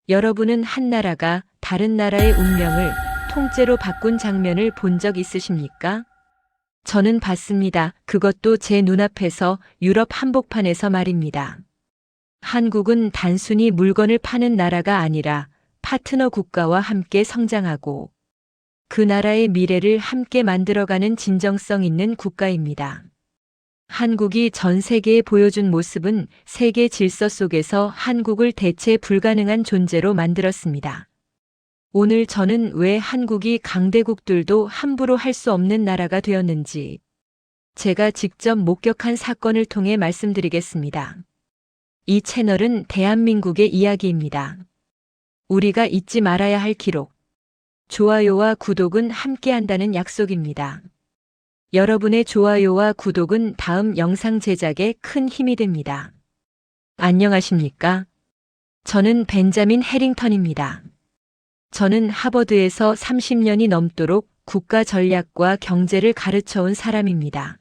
여러분은 한 나라가 다른 나라의 운명을 통째로 바꾼 장면을 본 적 있으십니까? 저는 봤습니다. 그것도 제 눈앞에서 유럽 한복판에서 말입니다. 한국은 단순히 물건을 파는 나라가 아니라 파트너 국가와 함께 성장하고 그 나라의 미래를 함께 만들어가는 진정성 있는 국가입니다. 한국이 전 세계에 보여준 모습은 세계 질서 속에서 한국을 대체 불가능한 존재로 만들었습니다. 오늘 저는 왜 한국이 강대국들도 함부로 할 수 없는 나라가 되었는지 제가 직접 목격한 사건을 통해 말씀드리겠습니다. 이 채널은 대한민국의 이야기입니다. 우리가 잊지 말아야 할 기록. 좋아요와 구독은 함께 한다는 약속입니다. 여러분의 좋아요와 구독은 다음 영상 제작에 큰 힘이 됩니다. 안녕하십니까? 저는 벤자민 해링턴입니다. 저는 하버드에서 30년이 넘도록 국가 전략과 경제를 가르쳐온 사람입니다.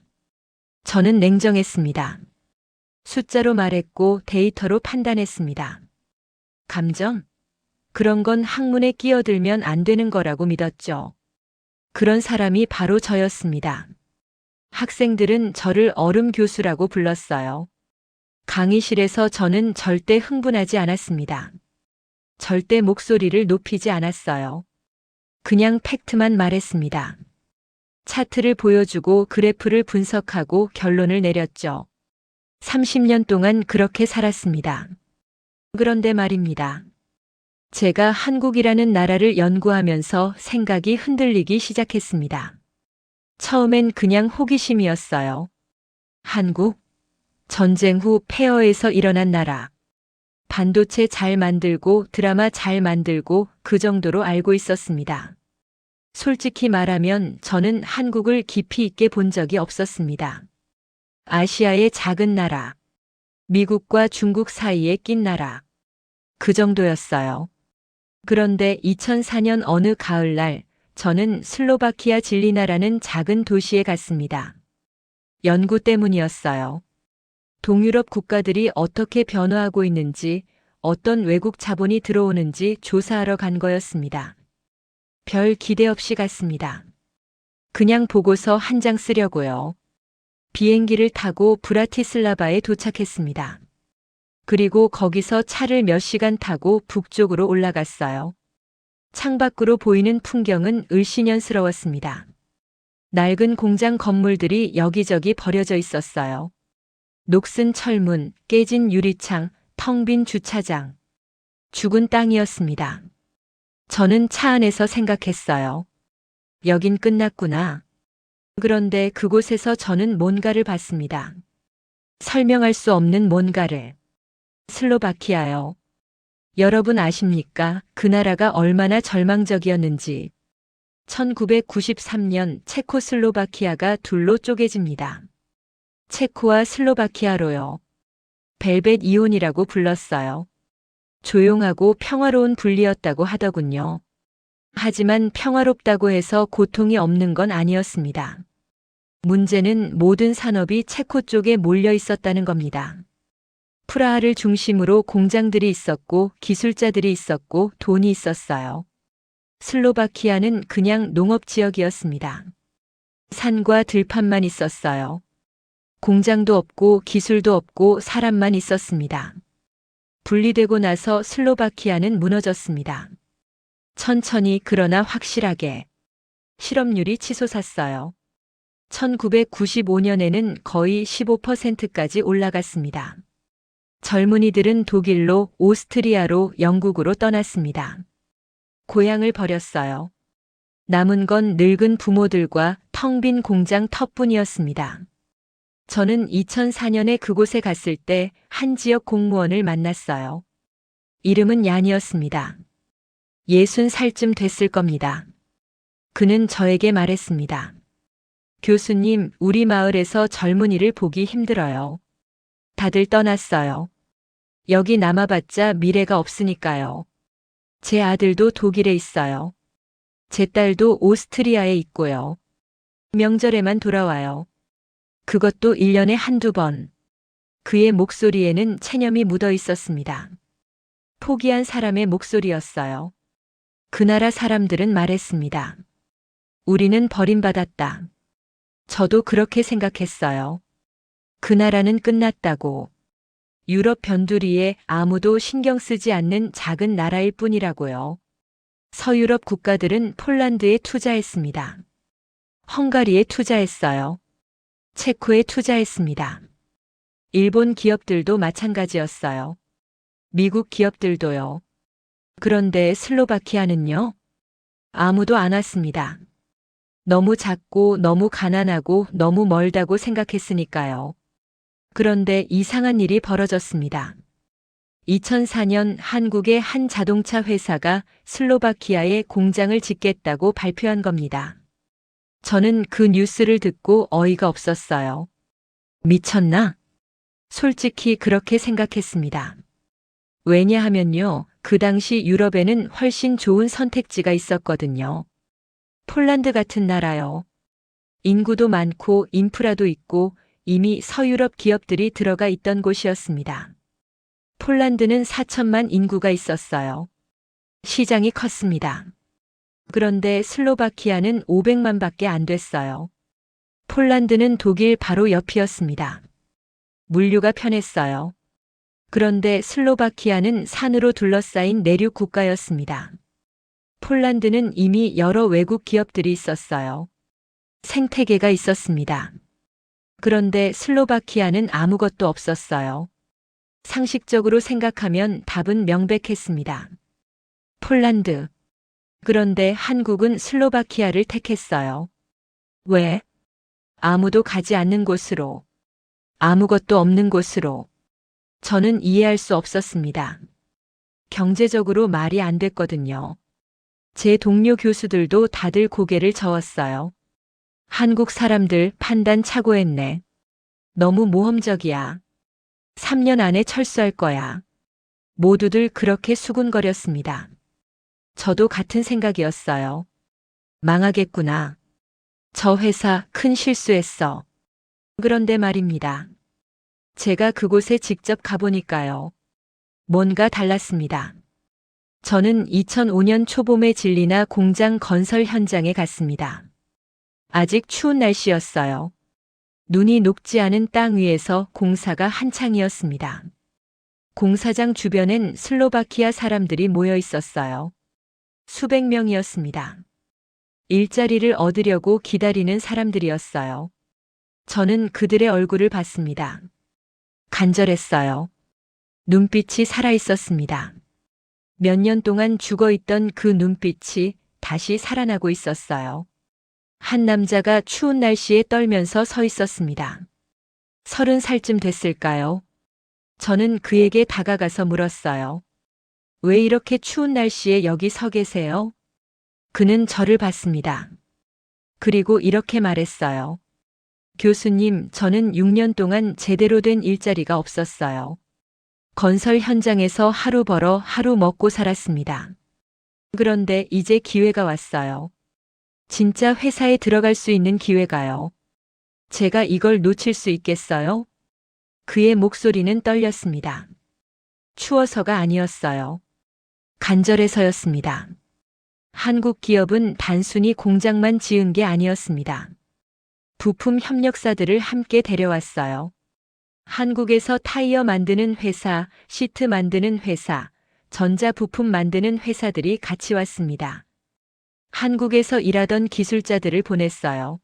저는 냉정했습니다. 숫자로 말했고 데이터로 판단했습니다. 감정? 그런 건 학문에 끼어들면 안 되는 거라고 믿었죠. 그런 사람이 바로 저였습니다. 학생들은 저를 얼음 교수라고 불렀어요. 강의실에서 저는 절대 흥분하지 않았습니다. 절대 목소리를 높이지 않았어요. 그냥 팩트만 말했습니다. 차트를 보여주고 그래프를 분석하고 결론을 내렸죠. 30년 동안 그렇게 살았습니다. 그런데 말입니다. 제가 한국이라는 나라를 연구하면서 생각이 흔들리기 시작했습니다. 처음엔 그냥 호기심이었어요. 한국? 전쟁 후 폐허에서 일어난 나라. 반도체 잘 만들고 드라마 잘 만들고 그 정도로 알고 있었습니다. 솔직히 말하면 저는 한국을 깊이 있게 본 적이 없었습니다. 아시아의 작은 나라. 미국과 중국 사이에 낀 나라. 그 정도였어요. 그런데 2004년 어느 가을날 저는 슬로바키아 질리나라는 작은 도시에 갔습니다. 연구 때문이었어요. 동유럽 국가들이 어떻게 변화하고 있는지, 어떤 외국 자본이 들어오는지 조사하러 간 거였습니다. 별 기대 없이 갔습니다. 그냥 보고서 한 장 쓰려고요. 비행기를 타고 브라티슬라바에 도착했습니다. 그리고 거기서 차를 몇 시간 타고 북쪽으로 올라갔어요. 창밖으로 보이는 풍경은 을씨년스러웠습니다. 낡은 공장 건물들이 여기저기 버려져 있었어요. 녹슨 철문, 깨진 유리창, 텅 빈 주차장. 죽은 땅이었습니다. 저는 차 안에서 생각했어요. 여긴 끝났구나. 그런데 그곳에서 저는 뭔가를 봤습니다. 설명할 수 없는 뭔가를. 슬로바키아요. 여러분 아십니까? 그 나라가 얼마나 절망적이었는지. 1993년 체코슬로바키아가 둘로 쪼개집니다. 체코와 슬로바키아로요. 벨벳 이혼이라고 불렀어요. 조용하고 평화로운 분리였다고 하더군요. 하지만 평화롭다고 해서 고통이 없는 건 아니었습니다. 문제는 모든 산업이 체코 쪽에 몰려 있었다는 겁니다. 프라하를 중심으로 공장들이 있었고 기술자들이 있었고 돈이 있었어요. 슬로바키아는 그냥 농업지역이었습니다. 산과 들판만 있었어요. 공장도 없고 기술도 없고 사람만 있었습니다. 분리되고 나서 슬로바키아는 무너졌습니다. 천천히 그러나 확실하게. 실업률이 치솟았어요. 1995년에는 거의 15%까지 올라갔습니다. 젊은이들은 독일로, 오스트리아로, 영국으로 떠났습니다. 고향을 버렸어요. 남은 건 늙은 부모들과 텅 빈 공장 터뿐이었습니다. 저는 2004년에 그곳에 갔을 때 한 지역 공무원을 만났어요. 이름은 얀이었습니다. 60살쯤 됐을 겁니다. 그는 저에게 말했습니다. 교수님, 우리 마을에서 젊은이를 보기 힘들어요. 다들 떠났어요. 여기 남아봤자 미래가 없으니까요. 제 아들도 독일에 있어요. 제 딸도 오스트리아에 있고요. 명절에만 돌아와요. 그것도 1년에 한두 번. 그의 목소리에는 체념이 묻어 있었습니다. 포기한 사람의 목소리였어요. 그 나라 사람들은 말했습니다. 우리는 버림받았다. 저도 그렇게 생각했어요. 그 나라는 끝났다고. 유럽 변두리에 아무도 신경 쓰지 않는 작은 나라일 뿐이라고요. 서유럽 국가들은 폴란드에 투자했습니다. 헝가리에 투자했어요. 체코에 투자했습니다. 일본 기업들도 마찬가지였어요. 미국 기업들도요. 그런데 슬로바키아는요? 아무도 안 왔습니다. 너무 작고 너무 가난하고 너무 멀다고 생각했으니까요. 그런데 이상한 일이 벌어졌습니다. 2004년 한국의 한 자동차 회사가 슬로바키아에 공장을 짓겠다고 발표한 겁니다. 저는 그 뉴스를 듣고 어이가 없었어요. 미쳤나? 솔직히 그렇게 생각했습니다. 왜냐하면요, 그 당시 유럽에는 훨씬 좋은 선택지가 있었거든요. 폴란드 같은 나라요. 인구도 많고 인프라도 있고 이미 서유럽 기업들이 들어가 있던 곳이었습니다. 폴란드는 4천만 인구가 있었어요. 시장이 컸습니다. 그런데 슬로바키아는 500만 밖에 안 됐어요. 폴란드는 독일 바로 옆이었습니다. 물류가 편했어요. 그런데 슬로바키아는 산으로 둘러싸인 내륙 국가였습니다. 폴란드는 이미 여러 외국 기업들이 있었어요. 생태계가 있었습니다. 그런데 슬로바키아는 아무것도 없었어요. 상식적으로 생각하면 답은 명백했습니다. 폴란드. 그런데 한국은 슬로바키아를 택했어요. 왜? 아무도 가지 않는 곳으로. 아무것도 없는 곳으로. 저는 이해할 수 없었습니다. 경제적으로 말이 안 됐거든요. 제 동료 교수들도 다들 고개를 저었어요. 한국 사람들 판단 착오했네. 너무 모험적이야. 3년 안에 철수할 거야. 모두들 그렇게 수군거렸습니다. 저도 같은 생각이었어요. 망하겠구나. 저 회사 큰 실수했어. 그런데 말입니다. 제가 그곳에 직접 가보니까요. 뭔가 달랐습니다. 저는 2005년 초봄에 진리나 공장 건설 현장에 갔습니다. 아직 추운 날씨였어요. 눈이 녹지 않은 땅 위에서 공사가 한창이었습니다. 공사장 주변엔 슬로바키아 사람들이 모여 있었어요. 수백 명이었습니다. 일자리를 얻으려고 기다리는 사람들이었어요. 저는 그들의 얼굴을 봤습니다. 간절했어요. 눈빛이 살아있었습니다. 몇 년 동안 죽어있던 그 눈빛이 다시 살아나고 있었어요. 한 남자가 추운 날씨에 떨면서 서 있었습니다. 30살쯤 됐을까요? 저는 그에게 다가가서 물었어요. 왜 이렇게 추운 날씨에 여기 서 계세요? 그는 저를 봤습니다. 그리고 이렇게 말했어요. 교수님, 저는 6년 동안 제대로 된 일자리가 없었어요. 건설 현장에서 하루 벌어 하루 먹고 살았습니다. 그런데 이제 기회가 왔어요. 진짜 회사에 들어갈 수 있는 기회가요. 제가 이걸 놓칠 수 있겠어요? 그의 목소리는 떨렸습니다. 추워서가 아니었어요. 간절해서였습니다. 한국 기업은 단순히 공장만 지은 게 아니었습니다. 부품 협력사들을 함께 데려왔어요. 한국에서 타이어 만드는 회사, 시트 만드는 회사, 전자부품 만드는 회사들이 같이 왔습니다. 한국에서 일하던 기술자들을 보냈어요.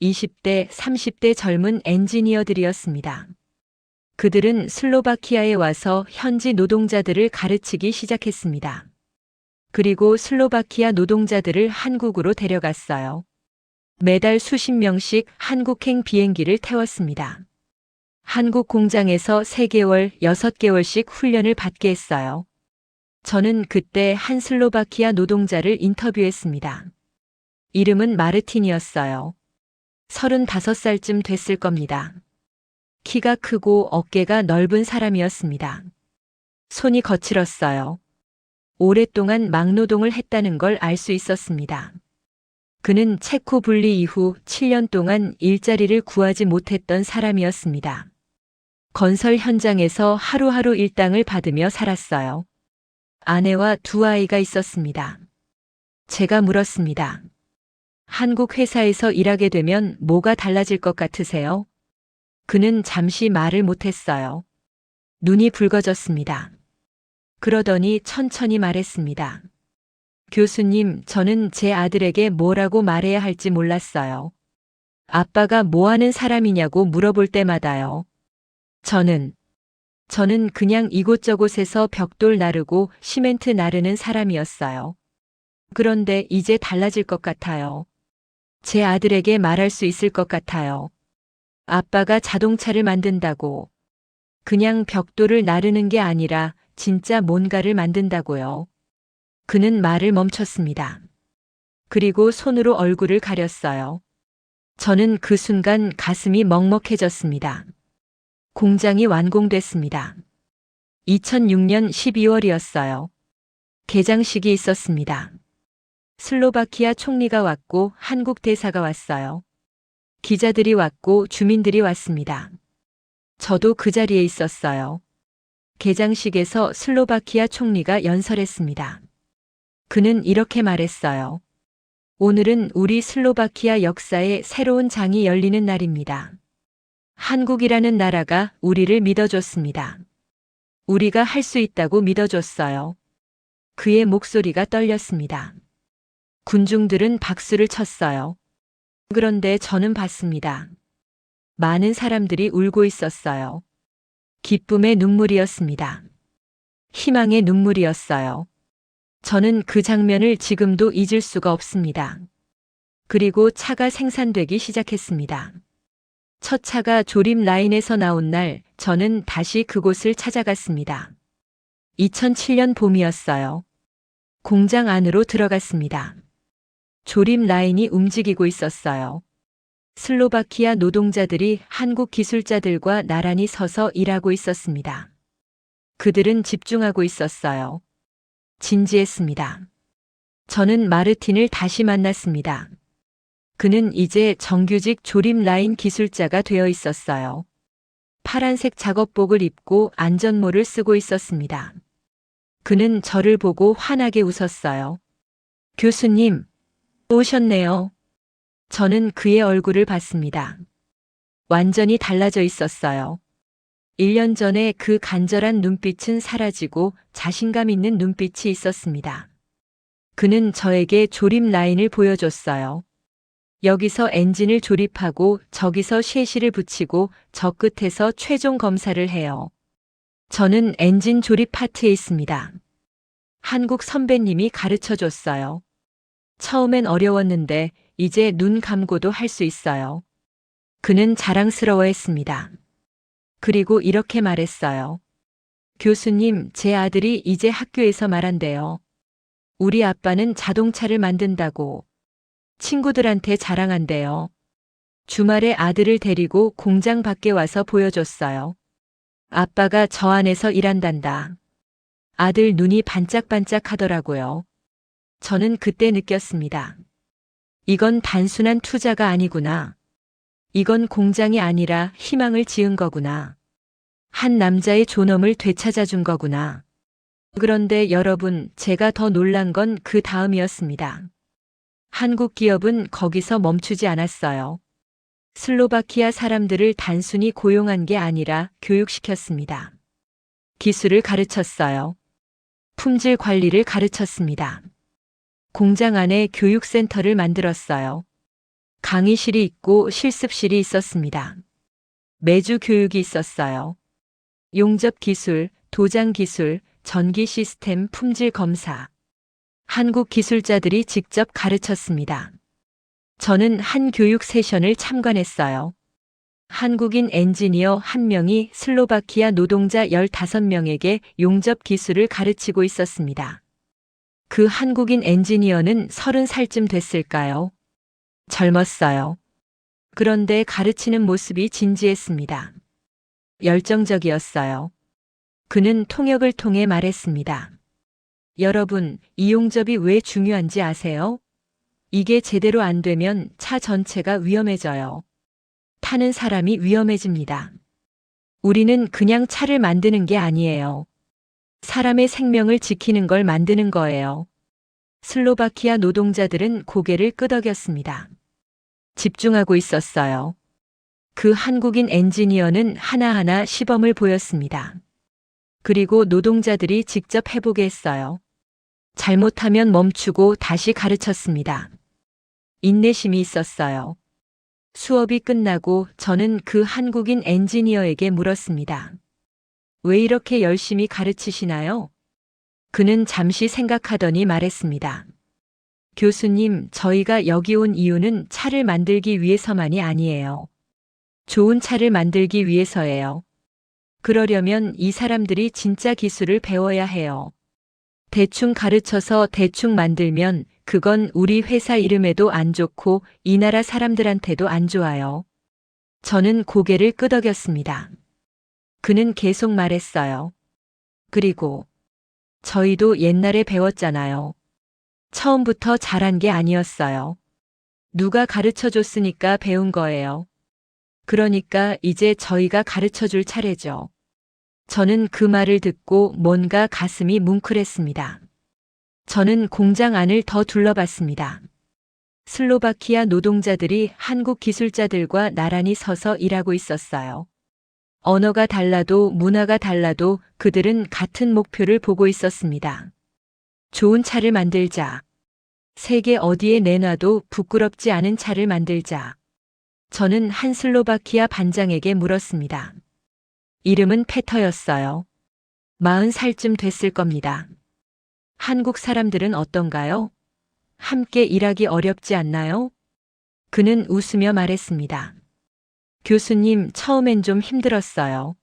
20대, 30대 젊은 엔지니어들이었습니다. 그들은 슬로바키아에 와서 현지 노동자들을 가르치기 시작했습니다. 그리고 슬로바키아 노동자들을 한국으로 데려갔어요. 매달 수십 명씩 한국행 비행기를 태웠습니다. 한국 공장에서 3개월, 6개월씩 훈련을 받게 했어요. 저는 그때 한 슬로바키아 노동자를 인터뷰했습니다. 이름은 마르틴이었어요. 35살쯤 됐을 겁니다. 키가 크고 어깨가 넓은 사람이었습니다. 손이 거칠었어요. 오랫동안 막노동을 했다는 걸 알 수 있었습니다. 그는 체코 분리 이후 7년 동안 일자리를 구하지 못했던 사람이었습니다. 건설 현장에서 하루하루 일당을 받으며 살았어요. 아내와 두 아이가 있었습니다. 제가 물었습니다. 한국 회사에서 일하게 되면 뭐가 달라질 것 같으세요? 그는 잠시 말을 못했어요. 눈이 붉어졌습니다. 그러더니 천천히 말했습니다. 교수님, 저는 제 아들에게 뭐라고 말해야 할지 몰랐어요. 아빠가 뭐 하는 사람이냐고 물어볼 때마다요. 저는 그냥 이곳저곳에서 벽돌 나르고 시멘트 나르는 사람이었어요. 그런데 이제 달라질 것 같아요. 제 아들에게 말할 수 있을 것 같아요. 아빠가 자동차를 만든다고. 그냥 벽돌을 나르는 게 아니라 진짜 뭔가를 만든다고요. 그는 말을 멈췄습니다. 그리고 손으로 얼굴을 가렸어요. 저는 그 순간 가슴이 먹먹해졌습니다. 공장이 완공됐습니다. 2006년 12월이었어요. 개장식이 있었습니다. 슬로바키아 총리가 왔고 한국 대사가 왔어요. 기자들이 왔고 주민들이 왔습니다. 저도 그 자리에 있었어요. 개장식에서 슬로바키아 총리가 연설했습니다. 그는 이렇게 말했어요. 오늘은 우리 슬로바키아 역사의 새로운 장이 열리는 날입니다. 한국이라는 나라가 우리를 믿어줬습니다. 우리가 할 수 있다고 믿어줬어요. 그의 목소리가 떨렸습니다. 군중들은 박수를 쳤어요. 그런데 저는 봤습니다. 많은 사람들이 울고 있었어요. 기쁨의 눈물이었습니다. 희망의 눈물이었어요. 저는 그 장면을 지금도 잊을 수가 없습니다. 그리고 차가 생산되기 시작했습니다. 첫 차가 조립 라인에서 나온 날 저는 다시 그곳을 찾아갔습니다. 2007년 봄이었어요. 공장 안으로 들어갔습니다. 조립 라인이 움직이고 있었어요. 슬로바키아 노동자들이 한국 기술자들과 나란히 서서 일하고 있었습니다. 그들은 집중하고 있었어요. 진지했습니다. 저는 마르틴을 다시 만났습니다. 그는 이제 정규직 조립 라인 기술자가 되어 있었어요. 파란색 작업복을 입고 안전모를 쓰고 있었습니다. 그는 저를 보고 환하게 웃었어요. 교수님, 오셨네요. 저는 그의 얼굴을 봤습니다. 완전히 달라져 있었어요. 1년 전에 그 간절한 눈빛은 사라지고 자신감 있는 눈빛이 있었습니다. 그는 저에게 조립 라인을 보여줬어요. 여기서 엔진을 조립하고 저기서 셰시를 붙이고 저 끝에서 최종 검사를 해요. 저는 엔진 조립 파트에 있습니다. 한국 선배님이 가르쳐 줬어요. 처음엔 어려웠는데 이제 눈 감고도 할 수 있어요. 그는 자랑스러워했습니다. 그리고 이렇게 말했어요. 교수님, 제 아들이 이제 학교에서 말한대요. 우리 아빠는 자동차를 만든다고. 친구들한테 자랑한대요. 주말에 아들을 데리고 공장 밖에 와서 보여줬어요. 아빠가 저 안에서 일한단다. 아들 눈이 반짝반짝 하더라고요. 저는 그때 느꼈습니다. 이건 단순한 투자가 아니구나. 이건 공장이 아니라 희망을 지은 거구나. 한 남자의 존엄을 되찾아준 거구나. 그런데 여러분, 제가 더 놀란 건 그 다음이었습니다. 한국 기업은 거기서 멈추지 않았어요. 슬로바키아 사람들을 단순히 고용한 게 아니라 교육시켰습니다. 기술을 가르쳤어요. 품질 관리를 가르쳤습니다. 공장 안에 교육센터를 만들었어요. 강의실이 있고 실습실이 있었습니다. 매주 교육이 있었어요. 용접 기술, 도장 기술, 전기 시스템 품질 검사. 한국 기술자들이 직접 가르쳤습니다. 저는 한 교육 세션을 참관했어요. 한국인 엔지니어 1명이 슬로바키아 노동자 15명에게 용접 기술을 가르치고 있었습니다. 그 한국인 엔지니어는 30살쯤 됐을까요? 젊었어요. 그런데 가르치는 모습이 진지했습니다. 열정적이었어요. 그는 통역을 통해 말했습니다. 여러분, 이 용접이 왜 중요한지 아세요? 이게 제대로 안 되면 차 전체가 위험해져요. 타는 사람이 위험해집니다. 우리는 그냥 차를 만드는 게 아니에요. 사람의 생명을 지키는 걸 만드는 거예요. 슬로바키아 노동자들은 고개를 끄덕였습니다. 집중하고 있었어요. 그 한국인 엔지니어는 하나하나 시범을 보였습니다. 그리고 노동자들이 직접 해보게 했어요. 잘못하면 멈추고 다시 가르쳤습니다. 인내심이 있었어요. 수업이 끝나고 저는 그 한국인 엔지니어에게 물었습니다. 왜 이렇게 열심히 가르치시나요? 그는 잠시 생각하더니 말했습니다. 교수님, 저희가 여기 온 이유는 차를 만들기 위해서만이 아니에요. 좋은 차를 만들기 위해서예요. 그러려면 이 사람들이 진짜 기술을 배워야 해요. 대충 가르쳐서 대충 만들면 그건 우리 회사 이름에도 안 좋고 이 나라 사람들한테도 안 좋아요. 저는 고개를 끄덕였습니다. 그는 계속 말했어요. 그리고 저희도 옛날에 배웠잖아요. 처음부터 잘한 게 아니었어요. 누가 가르쳐 줬으니까 배운 거예요. 그러니까 이제 저희가 가르쳐 줄 차례죠. 저는 그 말을 듣고 뭔가 가슴이 뭉클했습니다. 저는 공장 안을 더 둘러봤습니다. 슬로바키아 노동자들이 한국 기술자들과 나란히 서서 일하고 있었어요. 언어가 달라도 문화가 달라도 그들은 같은 목표를 보고 있었습니다. 좋은 차를 만들자. 세계 어디에 내놔도 부끄럽지 않은 차를 만들자. 저는 한 슬로바키아 반장에게 물었습니다. 이름은 페터였어요. 40살쯤 됐을 겁니다. 한국 사람들은 어떤가요? 함께 일하기 어렵지 않나요? 그는 웃으며 말했습니다. 교수님, 처음엔 좀 힘들었어요.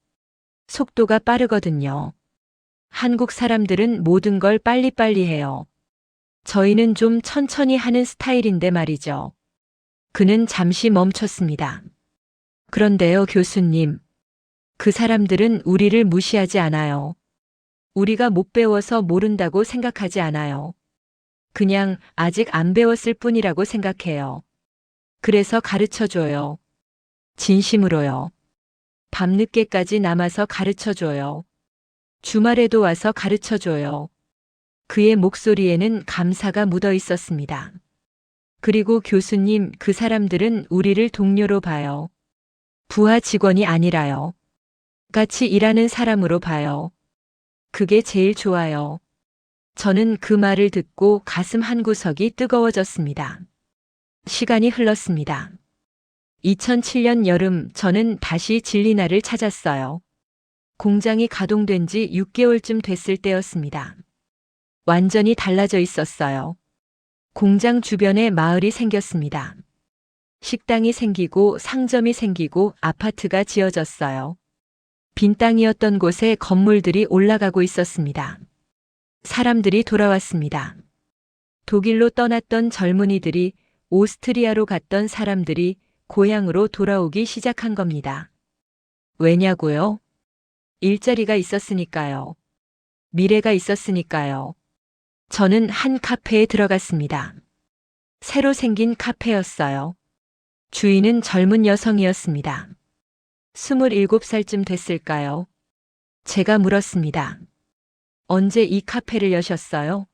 속도가 빠르거든요. 한국 사람들은 모든 걸 빨리빨리 해요. 저희는 좀 천천히 하는 스타일인데 말이죠. 그는 잠시 멈췄습니다. 그런데요, 교수님. 그 사람들은 우리를 무시하지 않아요. 우리가 못 배워서 모른다고 생각하지 않아요. 그냥 아직 안 배웠을 뿐이라고 생각해요. 그래서 가르쳐 줘요. 진심으로요. 밤늦게까지 남아서 가르쳐 줘요. 주말에도 와서 가르쳐 줘요. 그의 목소리에는 감사가 묻어 있었습니다. 그리고 교수님, 그 사람들은 우리를 동료로 봐요. 부하 직원이 아니라요. 같이 일하는 사람으로 봐요. 그게 제일 좋아요. 저는 그 말을 듣고 가슴 한구석이 뜨거워졌습니다. 시간이 흘렀습니다. 2007년 여름 저는 다시 진리나를 찾았어요. 공장이 가동된 지 6개월쯤 됐을 때였습니다. 완전히 달라져 있었어요. 공장 주변에 마을이 생겼습니다. 식당이 생기고 상점이 생기고 아파트가 지어졌어요. 빈 땅이었던 곳에 건물들이 올라가고 있었습니다. 사람들이 돌아왔습니다. 독일로 떠났던 젊은이들이, 오스트리아로 갔던 사람들이 고향으로 돌아오기 시작한 겁니다. 왜냐고요? 일자리가 있었으니까요. 미래가 있었으니까요. 저는 한 카페에 들어갔습니다. 새로 생긴 카페였어요. 주인은 젊은 여성이었습니다. 27살쯤 됐을까요? 제가 물었습니다. 언제 이 카페를 여셨어요?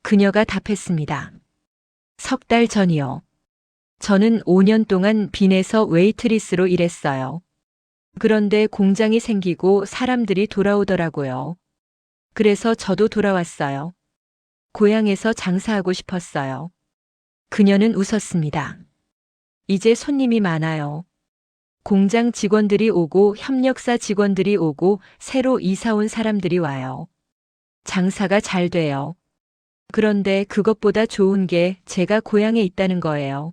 그녀가 답했습니다. 3달 전이요. 저는 5년 동안 빈에서 웨이트리스로 일했어요. 그런데 공장이 생기고 사람들이 돌아오더라고요. 그래서 저도 돌아왔어요. 고향에서 장사하고 싶었어요. 그녀는 웃었습니다. 이제 손님이 많아요. 공장 직원들이 오고 협력사 직원들이 오고 새로 이사 온 사람들이 와요. 장사가 잘 돼요. 그런데 그것보다 좋은 게 제가 고향에 있다는 거예요.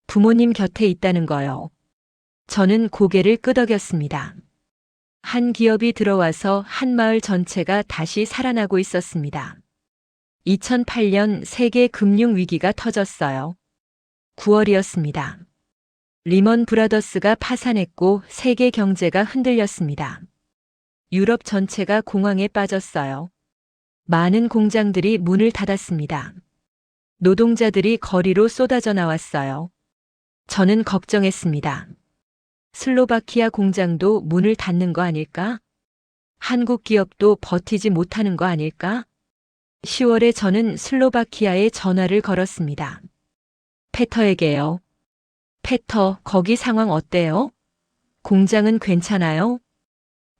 부모님 곁에 있다는 거요. 저는 고개를 끄덕였습니다. 한 기업이 들어와서 한 마을 전체가 다시 살아나고 있었습니다. 2008년 세계 금융 위기가 터졌어요. 9월이었습니다. 리먼 브라더스가 파산했고 세계 경제가 흔들렸습니다. 유럽 전체가 공황에 빠졌어요. 많은 공장들이 문을 닫았습니다. 노동자들이 거리로 쏟아져 나왔어요. 저는 걱정했습니다. 슬로바키아 공장도 문을 닫는 거 아닐까? 한국 기업도 버티지 못하는 거 아닐까? 10월에 저는 슬로바키아에 전화를 걸었습니다. 페터에게요. 페터, 거기 상황 어때요? 공장은 괜찮아요?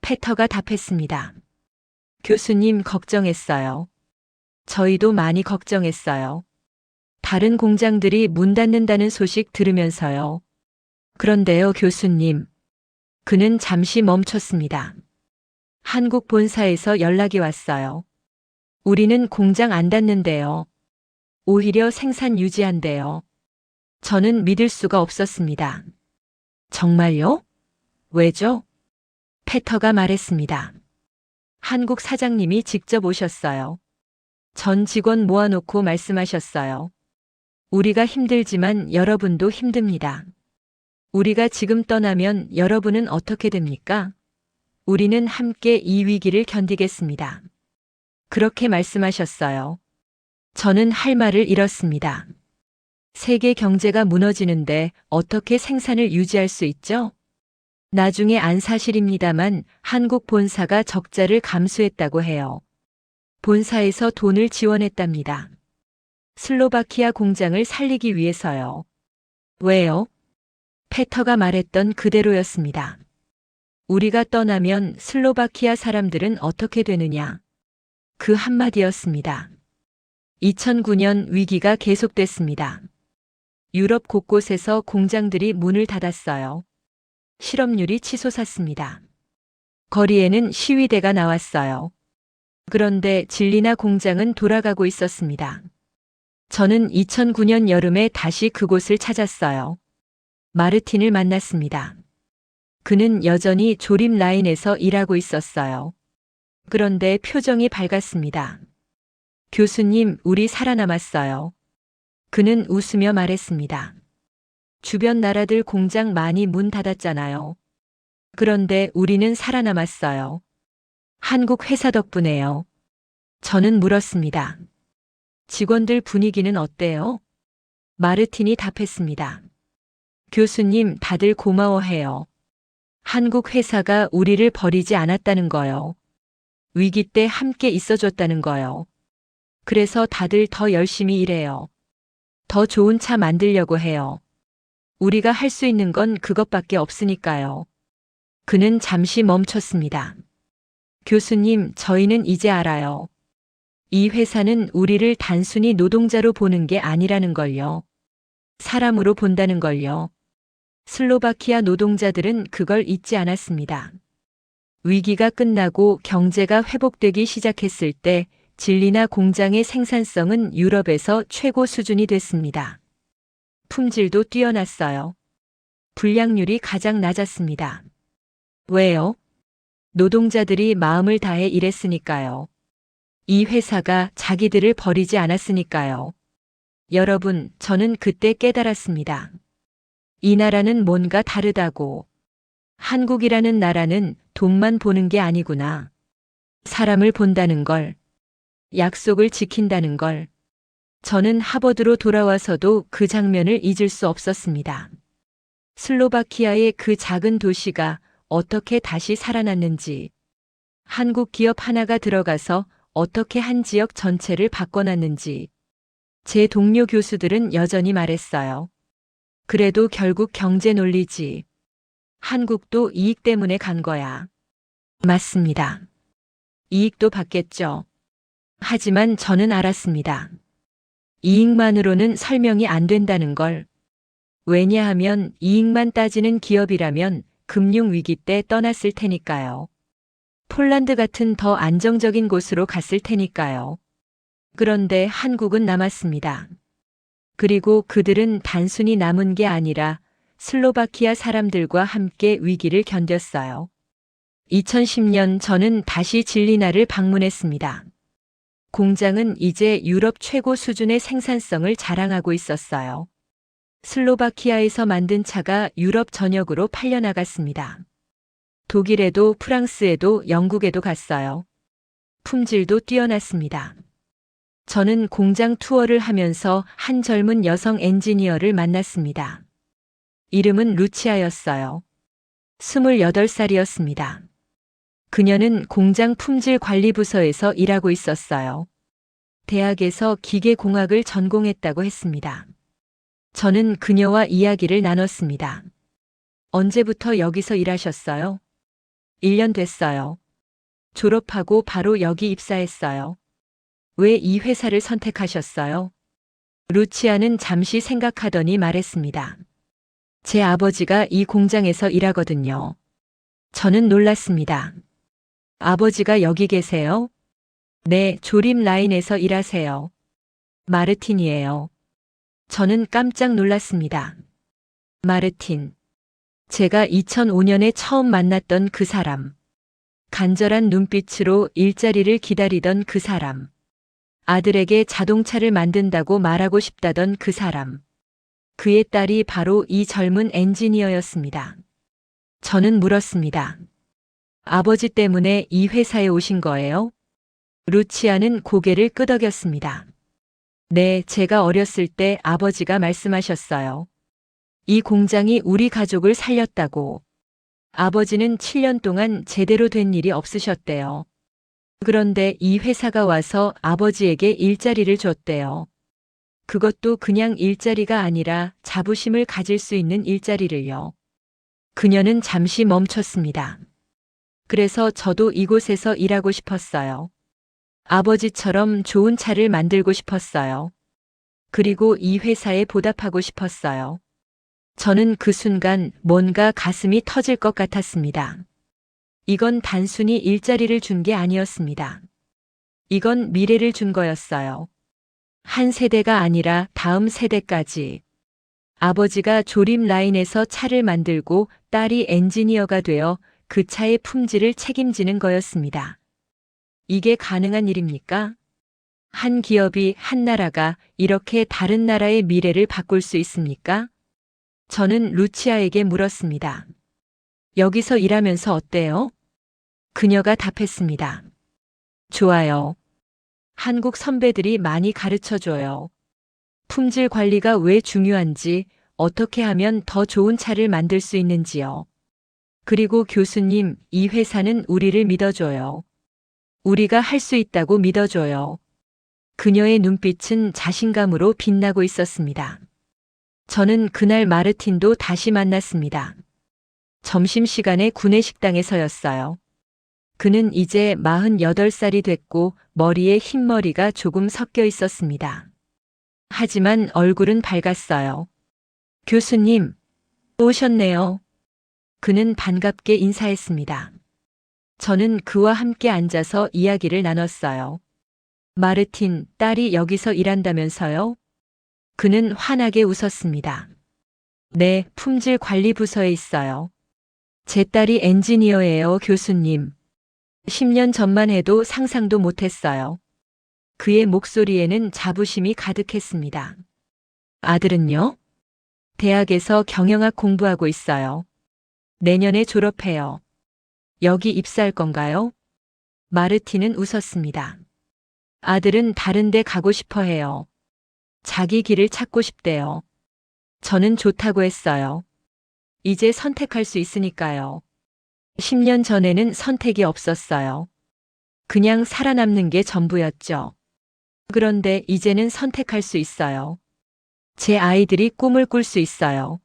페터가 답했습니다. 교수님, 걱정했어요. 저희도 많이 걱정했어요. 다른 공장들이 문 닫는다는 소식 들으면서요. 그런데요, 교수님. 그는 잠시 멈췄습니다. 한국 본사에서 연락이 왔어요. 우리는 공장 안 닫는데요. 오히려 생산 유지한대요. 저는 믿을 수가 없었습니다. 정말요? 왜죠? 페터가 말했습니다. 한국 사장님이 직접 오셨어요. 전 직원 모아놓고 말씀하셨어요. 우리가 힘들지만 여러분도 힘듭니다. 우리가 지금 떠나면 여러분은 어떻게 됩니까? 우리는 함께 이 위기를 견디겠습니다. 그렇게 말씀하셨어요. 저는 할 말을 잃었습니다. 세계 경제가 무너지는데 어떻게 생산을 유지할 수 있죠? 나중에 안 사실입니다만 한국 본사가 적자를 감수했다고 해요. 본사에서 돈을 지원했답니다. 슬로바키아 공장을 살리기 위해서요. 왜요? 페터가 말했던 그대로였습니다. 우리가 떠나면 슬로바키아 사람들은 어떻게 되느냐? 그 한마디였습니다. 2009년 위기가 계속됐습니다. 유럽 곳곳에서 공장들이 문을 닫았어요. 실업률이 치솟았습니다. 거리에는 시위대가 나왔어요. 그런데 진리나 공장은 돌아가고 있었습니다. 저는 2009년 여름에 다시 그곳을 찾았어요. 마르틴을 만났습니다. 그는 여전히 조립 라인에서 일하고 있었어요. 그런데 표정이 밝았습니다. 교수님, 우리 살아남았어요. 그는 웃으며 말했습니다. 주변 나라들 공장 많이 문 닫았잖아요. 그런데 우리는 살아남았어요. 한국 회사 덕분에요. 저는 물었습니다. 직원들 분위기는 어때요? 마르틴이 답했습니다. 교수님, 다들 고마워해요. 한국 회사가 우리를 버리지 않았다는 거요. 위기 때 함께 있어줬다는 거요. 그래서 다들 더 열심히 일해요. 더 좋은 차 만들려고 해요. 우리가 할 수 있는 건 그것밖에 없으니까요. 그는 잠시 멈췄습니다. 교수님, 저희는 이제 알아요. 이 회사는 우리를 단순히 노동자로 보는 게 아니라는 걸요. 사람으로 본다는 걸요. 슬로바키아 노동자들은 그걸 잊지 않았습니다. 위기가 끝나고 경제가 회복되기 시작했을 때 진리나 공장의 생산성은 유럽에서 최고 수준이 됐습니다. 품질도 뛰어났어요. 불량률이 가장 낮았습니다. 왜요? 노동자들이 마음을 다해 일했으니까요. 이 회사가 자기들을 버리지 않았으니까요. 여러분, 저는 그때 깨달았습니다. 이 나라는 뭔가 다르다고. 한국이라는 나라는 돈만 보는 게 아니구나. 사람을 본다는 걸, 약속을 지킨다는 걸. 저는 하버드로 돌아와서도 그 장면을 잊을 수 없었습니다. 슬로바키아의 그 작은 도시가 어떻게 다시 살아났는지, 한국 기업 하나가 들어가서 어떻게 한 지역 전체를 바꿔놨는지, 제 동료 교수들은 여전히 말했어요. 그래도 결국 경제 논리지. 한국도 이익 때문에 간 거야. 맞습니다. 이익도 받겠죠. 하지만 저는 알았습니다. 이익만으로는 설명이 안 된다는 걸. 왜냐하면 이익만 따지는 기업이라면 금융위기 때 떠났을 테니까요. 폴란드 같은 더 안정적인 곳으로 갔을 테니까요. 그런데 한국은 남았습니다. 그리고 그들은 단순히 남은 게 아니라 슬로바키아 사람들과 함께 위기를 견뎠어요. 2010년 저는 다시 진리나를 방문했습니다. 공장은 이제 유럽 최고 수준의 생산성을 자랑하고 있었어요. 슬로바키아에서 만든 차가 유럽 전역으로 팔려나갔습니다. 독일에도 프랑스에도 영국에도 갔어요. 품질도 뛰어났습니다. 저는 공장 투어를 하면서 한 젊은 여성 엔지니어를 만났습니다. 이름은 루치아였어요. 28살이었습니다. 그녀는 공장 품질관리부서에서 일하고 있었어요. 대학에서 기계공학을 전공했다고 했습니다. 저는 그녀와 이야기를 나눴습니다. 언제부터 여기서 일하셨어요? 1년 됐어요. 졸업하고 바로 여기 입사했어요. 왜 이 회사를 선택하셨어요? 루치아는 잠시 생각하더니 말했습니다. 제 아버지가 이 공장에서 일하거든요. 저는 놀랐습니다. 아버지가 여기 계세요? 네, 조립 라인에서 일하세요. 마르틴이에요. 저는 깜짝 놀랐습니다. 마르틴. 제가 2005년에 처음 만났던 그 사람. 간절한 눈빛으로 일자리를 기다리던 그 사람. 아들에게 자동차를 만든다고 말하고 싶다던 그 사람. 그의 딸이 바로 이 젊은 엔지니어였습니다. 저는 물었습니다. 아버지 때문에 이 회사에 오신 거예요? 루치아는 고개를 끄덕였습니다. 네, 제가 어렸을 때 아버지가 말씀하셨어요. 이 공장이 우리 가족을 살렸다고. 아버지는 7년 동안 제대로 된 일이 없으셨대요. 그런데 이 회사가 와서 아버지에게 일자리를 줬대요. 그것도 그냥 일자리가 아니라 자부심을 가질 수 있는 일자리를요. 그녀는 잠시 멈췄습니다. 그래서 저도 이곳에서 일하고 싶었어요. 아버지처럼 좋은 차를 만들고 싶었어요. 그리고 이 회사에 보답하고 싶었어요. 저는 그 순간 뭔가 가슴이 터질 것 같았습니다. 이건 단순히 일자리를 준 게 아니었습니다. 이건 미래를 준 거였어요. 한 세대가 아니라 다음 세대까지. 아버지가 조립 라인에서 차를 만들고 딸이 엔지니어가 되어 그 차의 품질을 책임지는 거였습니다. 이게 가능한 일입니까? 한 기업이, 한 나라가 이렇게 다른 나라의 미래를 바꿀 수 있습니까? 저는 루치아에게 물었습니다. 여기서 일하면서 어때요? 그녀가 답했습니다. 좋아요. 한국 선배들이 많이 가르쳐줘요. 품질 관리가 왜 중요한지, 어떻게 하면 더 좋은 차를 만들 수 있는지요. 그리고 교수님, 이 회사는 우리를 믿어줘요. 우리가 할 수 있다고 믿어줘요. 그녀의 눈빛은 자신감으로 빛나고 있었습니다. 저는 그날 마르틴도 다시 만났습니다. 점심시간에 구내식당에서였어요. 그는 이제 48살이 됐고 머리에 흰머리가 조금 섞여 있었습니다. 하지만 얼굴은 밝았어요. 교수님, 오셨네요. 그는 반갑게 인사했습니다. 저는 그와 함께 앉아서 이야기를 나눴어요. 마르틴, 딸이 여기서 일한다면서요? 그는 환하게 웃었습니다. 네, 품질관리부서에 있어요. 제 딸이 엔지니어예요, 교수님. 10년 전만 해도 상상도 못했어요. 그의 목소리에는 자부심이 가득했습니다. 아들은요? 대학에서 경영학 공부하고 있어요. 내년에 졸업해요. 여기 입사할 건가요? 마르틴은 웃었습니다. 아들은 다른 데 가고 싶어 해요. 자기 길을 찾고 싶대요. 저는 좋다고 했어요. 이제 선택할 수 있으니까요. 10년 전에는 선택이 없었어요. 그냥 살아남는 게 전부였죠. 그런데 이제는 선택할 수 있어요. 제 아이들이 꿈을 꿀 수 있어요.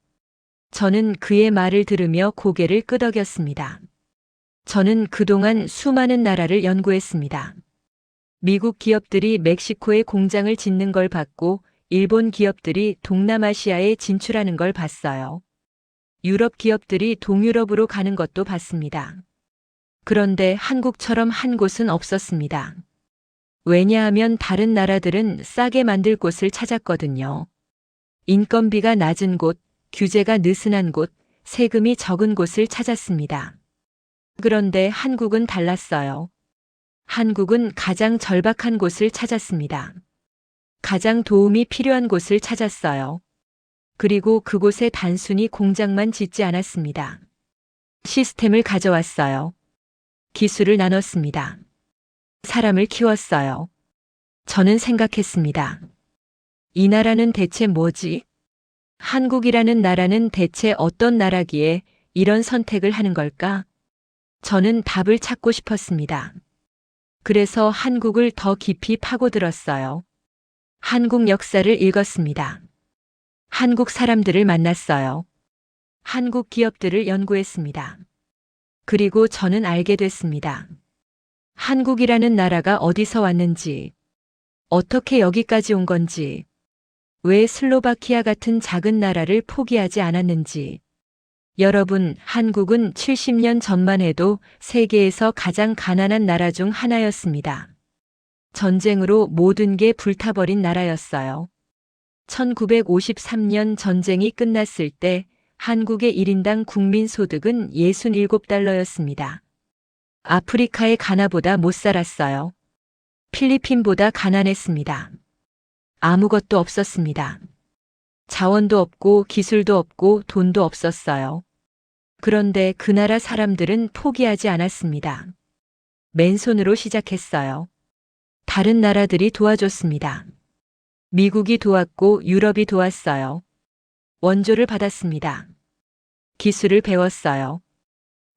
저는 그의 말을 들으며 고개를 끄덕였습니다. 저는 그동안 수많은 나라를 연구했습니다. 미국 기업들이 멕시코에 공장을 짓는 걸 봤고, 일본 기업들이 동남아시아에 진출하는 걸 봤어요. 유럽 기업들이 동유럽으로 가는 것도 봤습니다. 그런데 한국처럼 한 곳은 없었습니다. 왜냐하면 다른 나라들은 싸게 만들 곳을 찾았거든요. 인건비가 낮은 곳, 규제가 느슨한 곳, 세금이 적은 곳을 찾았습니다. 그런데 한국은 달랐어요. 한국은 가장 절박한 곳을 찾았습니다. 가장 도움이 필요한 곳을 찾았어요. 그리고 그곳에 단순히 공장만 짓지 않았습니다. 시스템을 가져왔어요. 기술을 나눴습니다. 사람을 키웠어요. 저는 생각했습니다. 이 나라는 대체 뭐지? 한국이라는 나라는 대체 어떤 나라기에 이런 선택을 하는 걸까? 저는 답을 찾고 싶었습니다. 그래서 한국을 더 깊이 파고들었어요. 한국 역사를 읽었습니다. 한국 사람들을 만났어요. 한국 기업들을 연구했습니다. 그리고 저는 알게 됐습니다. 한국이라는 나라가 어디서 왔는지, 어떻게 여기까지 온 건지, 왜 슬로바키아 같은 작은 나라를 포기하지 않았는지. 여러분, 한국은 70년 전만 해도 세계에서 가장 가난한 나라 중 하나였습니다. 전쟁으로 모든 게 불타버린 나라였어요. 1953년 전쟁이 끝났을 때 한국의 1인당 국민소득은 67달러였습니다. 아프리카의 가나보다 못 살았어요. 필리핀보다 가난했습니다. 아무것도 없었습니다. 자원도 없고 기술도 없고 돈도 없었어요. 그런데 그 나라 사람들은 포기하지 않았습니다. 맨손으로 시작했어요. 다른 나라들이 도와줬습니다. 미국이 도왔고 유럽이 도왔어요. 원조를 받았습니다. 기술을 배웠어요.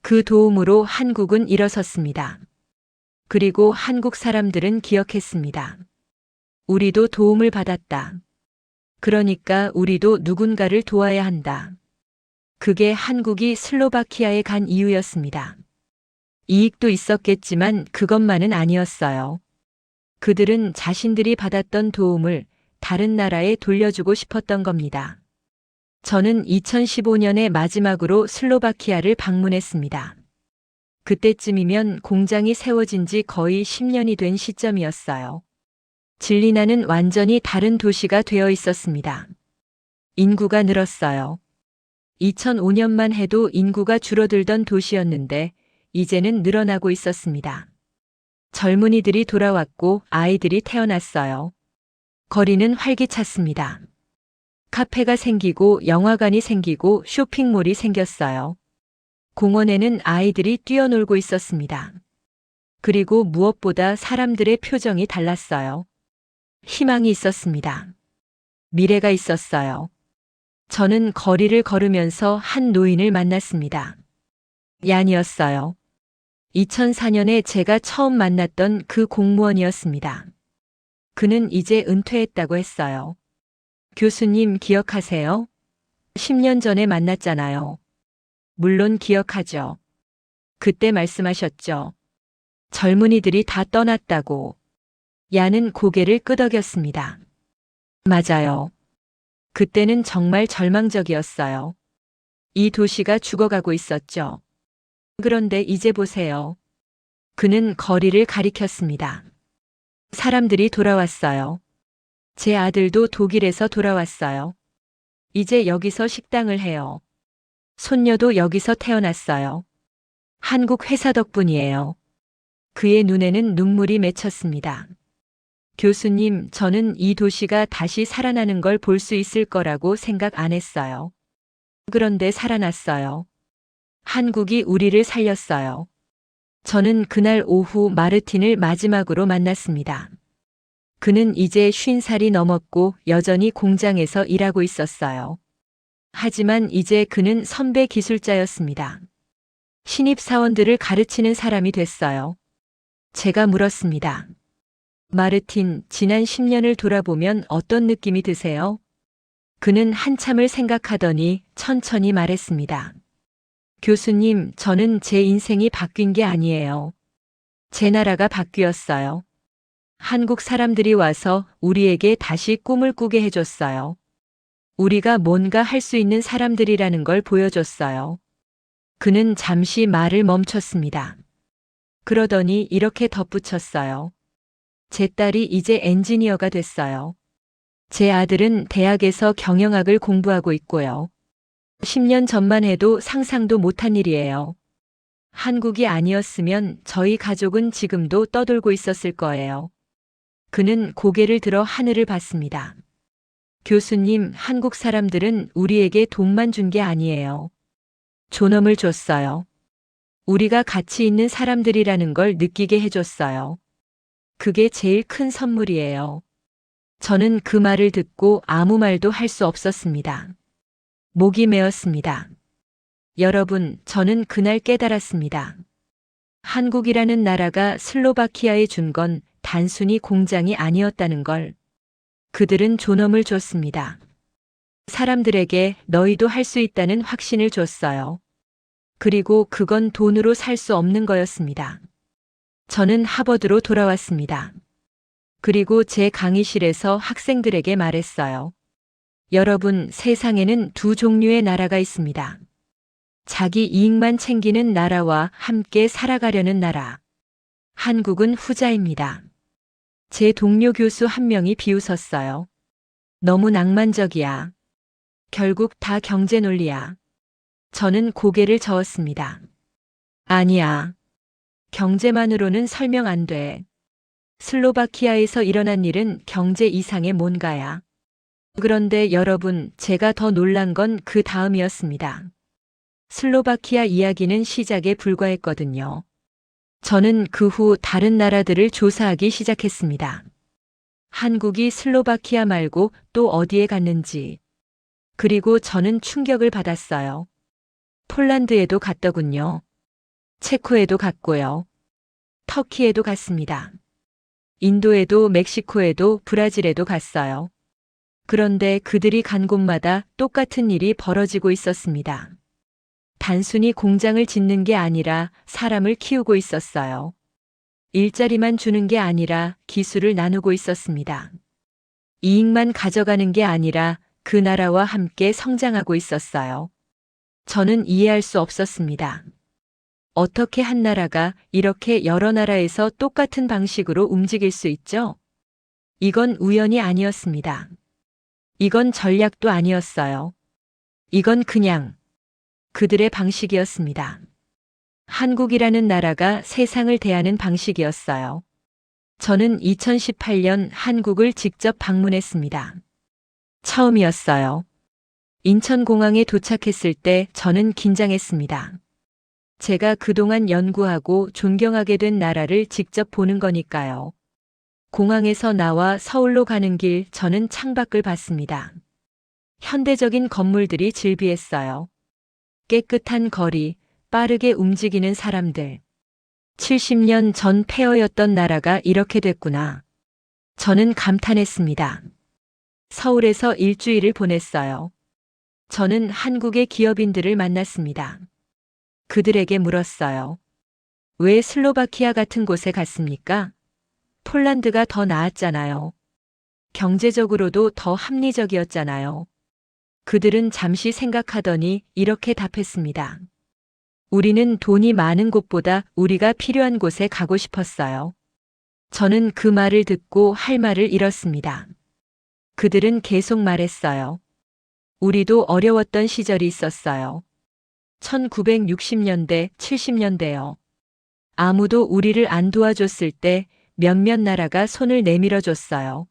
그 도움으로 한국은 일어섰습니다. 그리고 한국 사람들은 기억했습니다. 우리도 도움을 받았다. 그러니까 우리도 누군가를 도와야 한다. 그게 한국이 슬로바키아에 간 이유였습니다. 이익도 있었겠지만 그것만은 아니었어요. 그들은 자신들이 받았던 도움을 다른 나라에 돌려주고 싶었던 겁니다. 저는 2015년에 마지막으로 슬로바키아를 방문했습니다. 그때쯤이면 공장이 세워진 지 거의 10년이 된 시점이었어요. 질리나는 완전히 다른 도시가 되어 있었습니다. 인구가 늘었어요. 2005년만 해도 인구가 줄어들던 도시였는데 이제는 늘어나고 있었습니다. 젊은이들이 돌아왔고 아이들이 태어났어요. 거리는 활기찼습니다. 카페가 생기고 영화관이 생기고 쇼핑몰이 생겼어요. 공원에는 아이들이 뛰어놀고 있었습니다. 그리고 무엇보다 사람들의 표정이 달랐어요. 희망이 있었습니다. 미래가 있었어요. 저는 거리를 걸으면서 한 노인을 만났습니다. 얀이었어요. 2004년에 제가 처음 만났던 그 공무원이었습니다. 그는 이제 은퇴했다고 했어요. 교수님 기억하세요? 10년 전에 만났잖아요. 물론 기억하죠. 그때 말씀하셨죠. 젊은이들이 다 떠났다고. 얀은 고개를 끄덕였습니다. 맞아요. 그때는 정말 절망적이었어요. 이 도시가 죽어가고 있었죠. 그런데 이제 보세요. 그는 거리를 가리켰습니다. 사람들이 돌아왔어요. 제 아들도 독일에서 돌아왔어요. 이제 여기서 식당을 해요. 손녀도 여기서 태어났어요. 한국 회사 덕분이에요. 그의 눈에는 눈물이 맺혔습니다. 교수님, 저는 이 도시가 다시 살아나는 걸 볼 수 있을 거라고 생각 안 했어요. 그런데 살아났어요. 한국이 우리를 살렸어요. 저는 그날 오후 마르틴을 마지막으로 만났습니다. 그는 이제 50살이 넘었고 여전히 공장에서 일하고 있었어요. 하지만 이제 그는 선배 기술자였습니다. 신입사원들을 가르치는 사람이 됐어요. 제가 물었습니다. 마르틴, 지난 10년을 돌아보면 어떤 느낌이 드세요? 그는 한참을 생각하더니 천천히 말했습니다. 교수님, 저는 제 인생이 바뀐 게 아니에요. 제 나라가 바뀌었어요. 한국 사람들이 와서 우리에게 다시 꿈을 꾸게 해줬어요. 우리가 뭔가 할 수 있는 사람들이라는 걸 보여줬어요. 그는 잠시 말을 멈췄습니다. 그러더니 이렇게 덧붙였어요. 제 딸이 이제 엔지니어가 됐어요. 제 아들은 대학에서 경영학을 공부하고 있고요. 10년 전만 해도 상상도 못한 일이에요. 한국이 아니었으면 저희 가족은 지금도 떠돌고 있었을 거예요. 그는 고개를 들어 하늘을 봤습니다. 교수님, 한국 사람들은 우리에게 돈만 준 게 아니에요. 존엄을 줬어요. 우리가 가치 있는 사람들이라는 걸 느끼게 해줬어요. 그게 제일 큰 선물이에요. 저는 그 말을 듣고 아무 말도 할 수 없었습니다. 목이 메었습니다. 여러분, 저는 그날 깨달았습니다. 한국이라는 나라가 슬로바키아에 준 건 단순히 공장이 아니었다는 걸 그들은 존엄을 줬습니다. 사람들에게 너희도 할 수 있다는 확신을 줬어요. 그리고 그건 돈으로 살 수 없는 거였습니다. 저는 하버드로 돌아왔습니다. 그리고 제 강의실에서 학생들에게 말했어요. 여러분, 세상에는 두 종류의 나라가 있습니다. 자기 이익만 챙기는 나라와 함께 살아가려는 나라. 한국은 후자입니다. 제 동료 교수 한 명이 비웃었어요. 너무 낭만적이야. 결국 다 경제 논리야. 저는 고개를 저었습니다. 아니야. 경제만으로는 설명 안 돼. 슬로바키아에서 일어난 일은 경제 이상의 뭔가야. 그런데 여러분, 제가 더 놀란 건 그 다음이었습니다. 슬로바키아 이야기는 시작에 불과했거든요. 저는 그 후 다른 나라들을 조사하기 시작했습니다. 한국이 슬로바키아 말고 또 어디에 갔는지. 그리고 저는 충격을 받았어요. 폴란드에도 갔더군요. 체코에도 갔고요. 터키에도 갔습니다. 인도에도 멕시코에도 브라질에도 갔어요. 그런데 그들이 간 곳마다 똑같은 일이 벌어지고 있었습니다. 단순히 공장을 짓는 게 아니라 사람을 키우고 있었어요. 일자리만 주는 게 아니라 기술을 나누고 있었습니다. 이익만 가져가는 게 아니라 그 나라와 함께 성장하고 있었어요. 저는 이해할 수 없었습니다. 어떻게 한 나라가 이렇게 여러 나라에서 똑같은 방식으로 움직일 수 있죠? 이건 우연이 아니었습니다. 이건 전략도 아니었어요. 이건 그냥 그들의 방식이었습니다. 한국이라는 나라가 세상을 대하는 방식이었어요. 저는 2018년 한국을 직접 방문했습니다. 처음이었어요. 인천공항에 도착했을 때 저는 긴장했습니다. 제가 그동안 연구하고 존경하게 된 나라를 직접 보는 거니까요. 공항에서 나와 서울로 가는 길 저는 창밖을 봤습니다. 현대적인 건물들이 즐비했어요. 깨끗한 거리, 빠르게 움직이는 사람들. 70년 전 폐허였던 나라가 이렇게 됐구나. 저는 감탄했습니다. 서울에서 일주일을 보냈어요. 저는 한국의 기업인들을 만났습니다. 그들에게 물었어요. 왜 슬로바키아 같은 곳에 갔습니까? 폴란드가 더 나았잖아요. 경제적으로도 더 합리적이었잖아요. 그들은 잠시 생각하더니 이렇게 답했습니다. 우리는 돈이 많은 곳보다 우리가 필요한 곳에 가고 싶었어요. 저는 그 말을 듣고 할 말을 잃었습니다. 그들은 계속 말했어요. 우리도 어려웠던 시절이 있었어요. 1960년대, 70년대요. 아무도 우리를 안 도와줬을 때 몇몇 나라가 손을 내밀어 줬어요.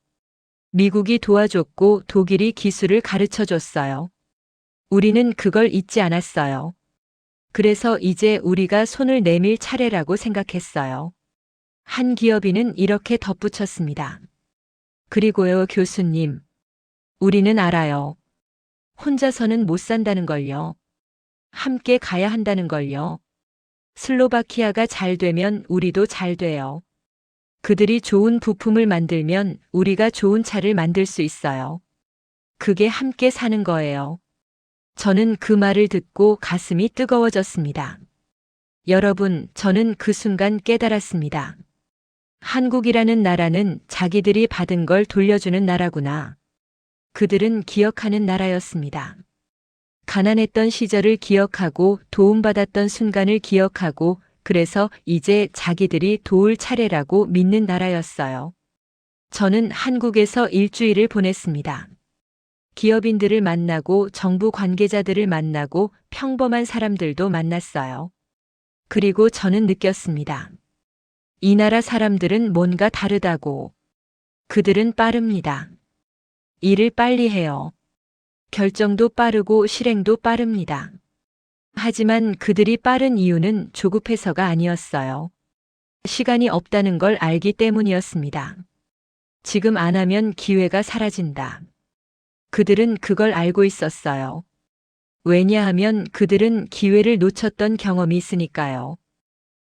미국이 도와줬고 독일이 기술을 가르쳐 줬어요. 우리는 그걸 잊지 않았어요. 그래서 이제 우리가 손을 내밀 차례라고 생각했어요. 한 기업인은 이렇게 덧붙였습니다. 그리고요, 교수님. 우리는 알아요. 혼자서는 못 산다는 걸요. 함께 가야 한다는 걸요. 슬로바키아가 잘 되면 우리도 잘 돼요. 그들이 좋은 부품을 만들면 우리가 좋은 차를 만들 수 있어요. 그게 함께 사는 거예요. 저는 그 말을 듣고 가슴이 뜨거워졌습니다. 여러분, 저는 그 순간 깨달았습니다. 한국이라는 나라는 자기들이 받은 걸 돌려주는 나라구나. 그들은 기억하는 나라였습니다. 가난했던 시절을 기억하고 도움받았던 순간을 기억하고 그래서 이제 자기들이 도울 차례라고 믿는 나라였어요. 저는 한국에서 일주일을 보냈습니다. 기업인들을 만나고 정부 관계자들을 만나고 평범한 사람들도 만났어요. 그리고 저는 느꼈습니다. 이 나라 사람들은 뭔가 다르다고. 그들은 빠릅니다. 일을 빨리 해요. 결정도 빠르고 실행도 빠릅니다. 하지만 그들이 빠른 이유는 조급해서가 아니었어요. 시간이 없다는 걸 알기 때문이었습니다. 지금 안 하면 기회가 사라진다. 그들은 그걸 알고 있었어요. 왜냐하면 그들은 기회를 놓쳤던 경험이 있으니까요.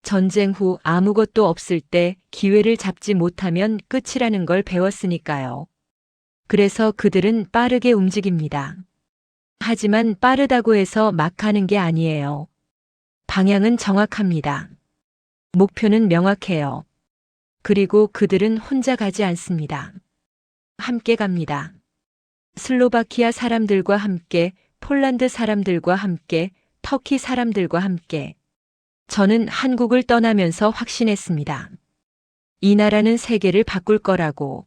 전쟁 후 아무것도 없을 때 기회를 잡지 못하면 끝이라는 걸 배웠으니까요. 그래서 그들은 빠르게 움직입니다. 하지만 빠르다고 해서 막 가는 게 아니에요. 방향은 정확합니다. 목표는 명확해요. 그리고 그들은 혼자 가지 않습니다. 함께 갑니다. 슬로바키아 사람들과 함께, 폴란드 사람들과 함께, 터키 사람들과 함께. 저는 한국을 떠나면서 확신했습니다. 이 나라는 세계를 바꿀 거라고.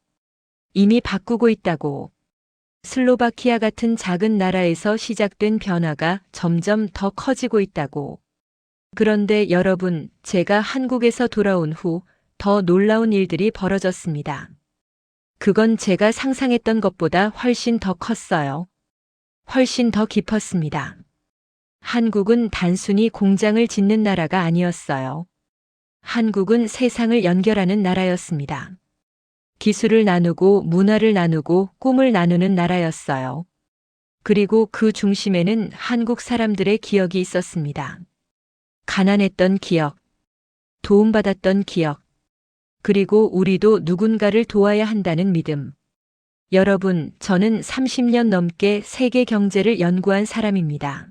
이미 바꾸고 있다고. 슬로바키아 같은 작은 나라에서 시작된 변화가 점점 더 커지고 있다고. 그런데 여러분, 제가 한국에서 돌아온 후 더 놀라운 일들이 벌어졌습니다. 그건 제가 상상했던 것보다 훨씬 더 컸어요. 훨씬 더 깊었습니다. 한국은 단순히 공장을 짓는 나라가 아니었어요. 한국은 세상을 연결하는 나라였습니다. 기술을 나누고 문화를 나누고 꿈을 나누는 나라였어요. 그리고 그 중심에는 한국 사람들의 기억이 있었습니다. 가난했던 기억, 도움받았던 기억, 그리고 우리도 누군가를 도와야 한다는 믿음. 여러분, 저는 30년 넘게 세계 경제를 연구한 사람입니다.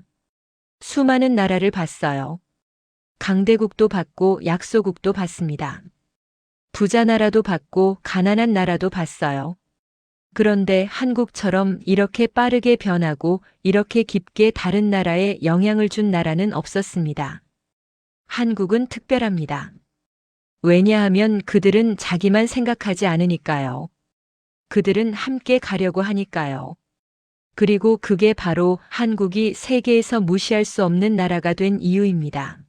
수많은 나라를 봤어요. 강대국도 봤고 약소국도 봤습니다. 부자 나라도 봤고 가난한 나라도 봤어요. 그런데 한국처럼 이렇게 빠르게 변하고 이렇게 깊게 다른 나라에 영향을 준 나라는 없었습니다. 한국은 특별합니다. 왜냐하면 그들은 자기만 생각하지 않으니까요. 그들은 함께 가려고 하니까요. 그리고 그게 바로 한국이 세계에서 무시할 수 없는 나라가 된 이유입니다.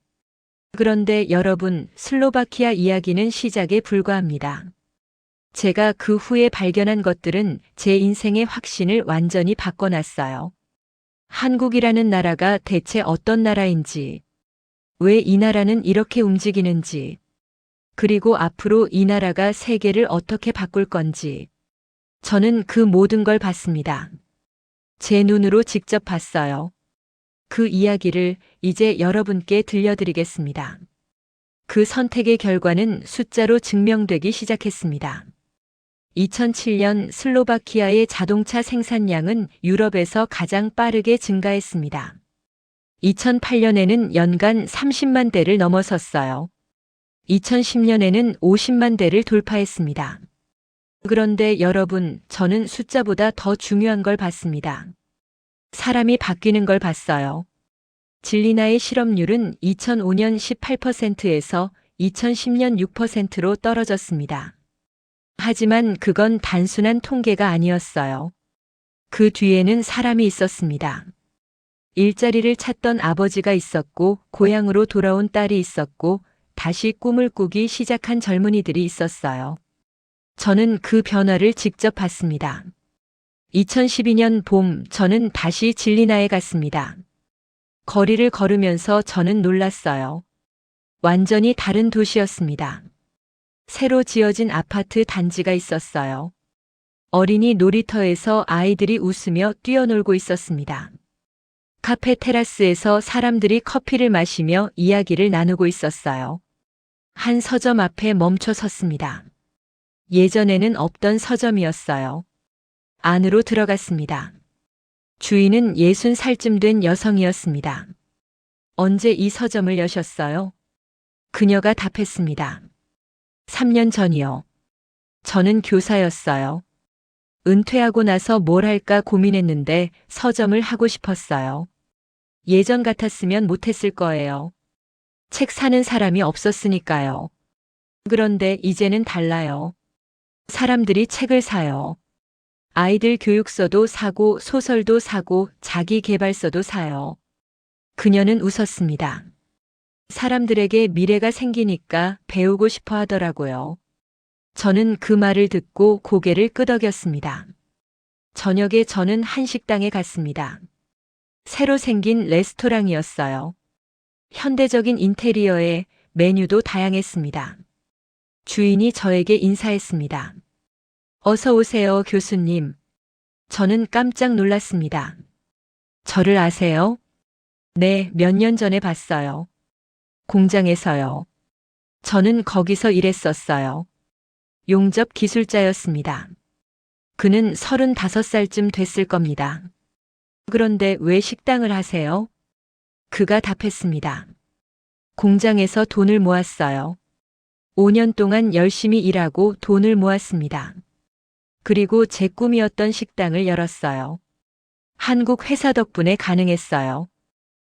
그런데 여러분, 슬로바키아 이야기는 시작에 불과합니다. 제가 그 후에 발견한 것들은 제 인생의 확신을 완전히 바꿔놨어요. 한국이라는 나라가 대체 어떤 나라인지, 왜 이 나라는 이렇게 움직이는지, 그리고 앞으로 이 나라가 세계를 어떻게 바꿀 건지, 저는 그 모든 걸 봤습니다. 제 눈으로 직접 봤어요. 그 이야기를 이제 여러분께 들려드리겠습니다. 그 선택의 결과는 숫자로 증명되기 시작했습니다. 2007년 슬로바키아의 자동차 생산량은 유럽에서 가장 빠르게 증가했습니다. 2008년에는 연간 30만 대를 넘어섰어요. 2010년에는 50만 대를 돌파했습니다. 그런데 여러분, 저는 숫자보다 더 중요한 걸 봤습니다. 사람이 바뀌는 걸 봤어요. 진리나의 실업률은 2005년 18%에서 2010년 6%로 떨어졌습니다. 하지만 그건 단순한 통계가 아니었어요. 그 뒤에는 사람이 있었습니다. 일자리를 찾던 아버지가 있었고, 고향으로 돌아온 딸이 있었고, 다시 꿈을 꾸기 시작한 젊은이들이 있었어요. 저는 그 변화를 직접 봤습니다. 2012년 봄, 저는 다시 진리나에 갔습니다. 거리를 걸으면서 저는 놀랐어요. 완전히 다른 도시였습니다. 새로 지어진 아파트 단지가 있었어요. 어린이 놀이터에서 아이들이 웃으며 뛰어놀고 있었습니다. 카페 테라스에서 사람들이 커피를 마시며 이야기를 나누고 있었어요. 한 서점 앞에 멈춰 섰습니다. 예전에는 없던 서점이었어요. 안으로 들어갔습니다. 주인은 60살쯤 된 여성이었습니다. 언제 이 서점을 여셨어요? 그녀가 답했습니다. 3년 전이요. 저는 교사였어요. 은퇴하고 나서 뭘 할까 고민했는데 서점을 하고 싶었어요. 예전 같았으면 못했을 거예요. 책 사는 사람이 없었으니까요. 그런데 이제는 달라요. 사람들이 책을 사요. 아이들 교육서도 사고 소설도 사고 자기 개발서도 사요. 그녀는 웃었습니다. 사람들에게 미래가 생기니까 배우고 싶어 하더라고요. 저는 그 말을 듣고 고개를 끄덕였습니다. 저녁에 저는 한식당에 갔습니다. 새로 생긴 레스토랑이었어요. 현대적인 인테리어에 메뉴도 다양했습니다. 주인이 저에게 인사했습니다. 어서 오세요, 교수님. 저는 깜짝 놀랐습니다. 저를 아세요? 네, 몇 년 전에 봤어요. 공장에서요. 저는 거기서 일했었어요. 용접 기술자였습니다. 그는 35살쯤 됐을 겁니다. 그런데 왜 식당을 하세요? 그가 답했습니다. 공장에서 돈을 모았어요. 5년 동안 열심히 일하고 돈을 모았습니다. 그리고 제 꿈이었던 식당을 열었어요. 한국 회사 덕분에 가능했어요.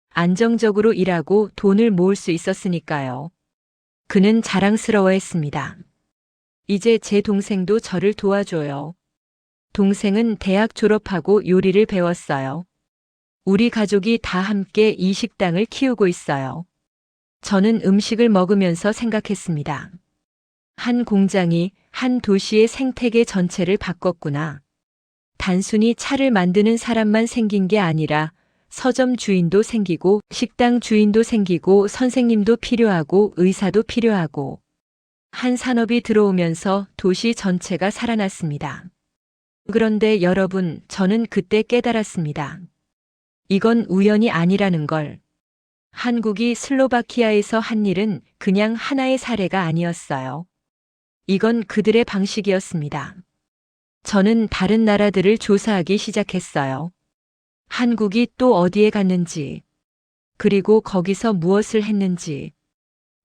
안정적으로 일하고 돈을 모을 수 있었으니까요. 그는 자랑스러워했습니다. 이제 제 동생도 저를 도와줘요. 동생은 대학 졸업하고 요리를 배웠어요. 우리 가족이 다 함께 이 식당을 키우고 있어요. 저는 음식을 먹으면서 생각했습니다. 한 공장이 한 도시의 생태계 전체를 바꿨구나. 단순히 차를 만드는 사람만 생긴 게 아니라 서점 주인도 생기고 식당 주인도 생기고 선생님도 필요하고 의사도 필요하고 한 산업이 들어오면서 도시 전체가 살아났습니다. 그런데 여러분, 저는 그때 깨달았습니다. 이건 우연이 아니라는 걸. 한국이 슬로바키아에서 한 일은 그냥 하나의 사례가 아니었어요. 이건 그들의 방식이었습니다. 저는 다른 나라들을 조사하기 시작했어요. 한국이 또 어디에 갔는지, 그리고 거기서 무엇을 했는지.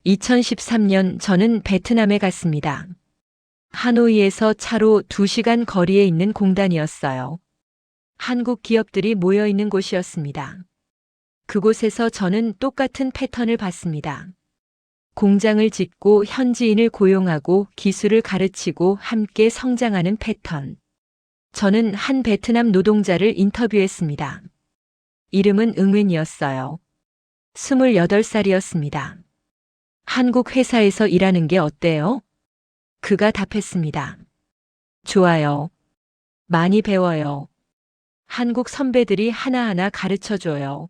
2013년 저는 베트남에 갔습니다. 하노이에서 차로 2시간 거리에 있는 공단이었어요. 한국 기업들이 모여 있는 곳이었습니다. 그곳에서 저는 똑같은 패턴을 봤습니다. 공장을 짓고 현지인을 고용하고 기술을 가르치고 함께 성장하는 패턴. 저는 한 베트남 노동자를 인터뷰했습니다. 이름은 응웬이었어요. 28살이었습니다. 한국 회사에서 일하는 게 어때요? 그가 답했습니다. 좋아요. 많이 배워요. 한국 선배들이 하나하나 가르쳐줘요.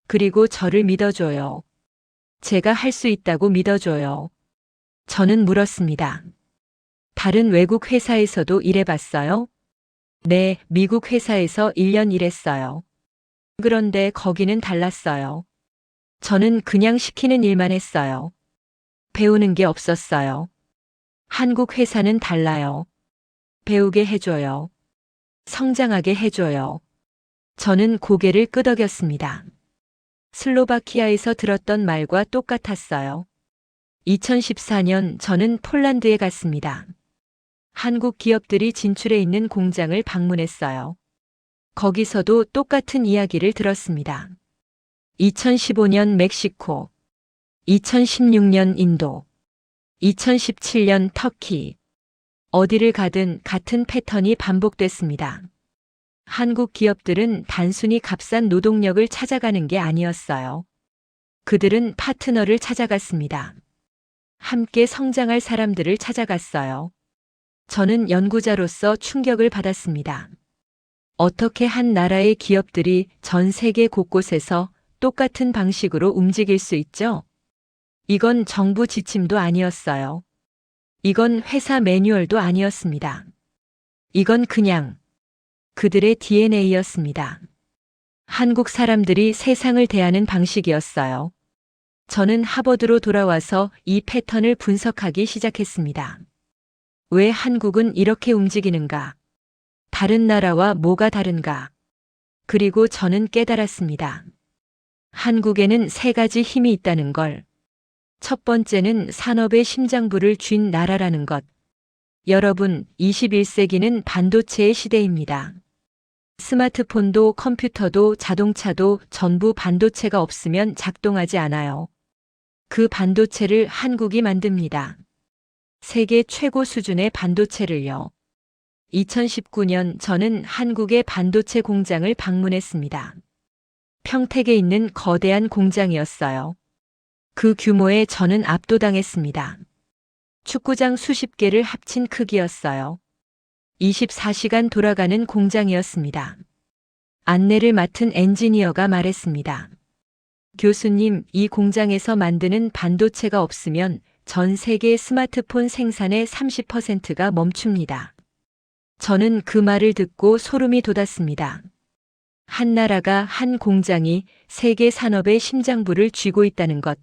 그리고 저를 믿어줘요. 제가 할 수 있다고 믿어줘요. 저는 물었습니다. 다른 외국 회사에서도 일해봤어요? 네, 미국 회사에서 1년 일했어요. 그런데 거기는 달랐어요. 저는 그냥 시키는 일만 했어요. 배우는 게 없었어요. 한국 회사는 달라요. 배우게 해줘요. 성장하게 해줘요. 저는 고개를 끄덕였습니다. 슬로바키아에서 들었던 말과 똑같았어요. 2014년 저는 폴란드에 갔습니다. 한국 기업들이 진출해 있는 공장을 방문했어요. 거기서도 똑같은 이야기를 들었습니다. 2015년 멕시코, 2016년 인도, 2017년 터키. 어디를 가든 같은 패턴이 반복됐습니다. 한국 기업들은 단순히 값싼 노동력을 찾아가는 게 아니었어요. 그들은 파트너를 찾아갔습니다. 함께 성장할 사람들을 찾아갔어요. 저는 연구자로서 충격을 받았습니다. 어떻게 한 나라의 기업들이 전 세계 곳곳에서 똑같은 방식으로 움직일 수 있죠? 이건 정부 지침도 아니었어요. 이건 회사 매뉴얼도 아니었습니다. 이건 그냥 그들의 DNA였습니다. 한국 사람들이 세상을 대하는 방식이었어요. 저는 하버드로 돌아와서 이 패턴을 분석하기 시작했습니다. 왜 한국은 이렇게 움직이는가? 다른 나라와 뭐가 다른가? 그리고 저는 깨달았습니다. 한국에는 3가지 힘이 있다는 걸. 첫 번째는 산업의 심장부를 쥔 나라라는 것. 여러분, 21세기는 반도체의 시대입니다. 스마트폰도 컴퓨터도 자동차도 전부 반도체가 없으면 작동하지 않아요. 그 반도체를 한국이 만듭니다. 세계 최고 수준의 반도체를요. 2019년 저는 한국의 반도체 공장을 방문했습니다. 평택에 있는 거대한 공장이었어요. 그 규모에 저는 압도당했습니다. 축구장 수십 개를 합친 크기였어요. 24시간 돌아가는 공장이었습니다. 안내를 맡은 엔지니어가 말했습니다. 교수님, 이 공장에서 만드는 반도체가 없으면 전 세계 스마트폰 생산의 30%가 멈춥니다. 저는 그 말을 듣고 소름이 돋았습니다. 한 나라가 한 공장이 세계 산업의 심장부를 쥐고 있다는 것.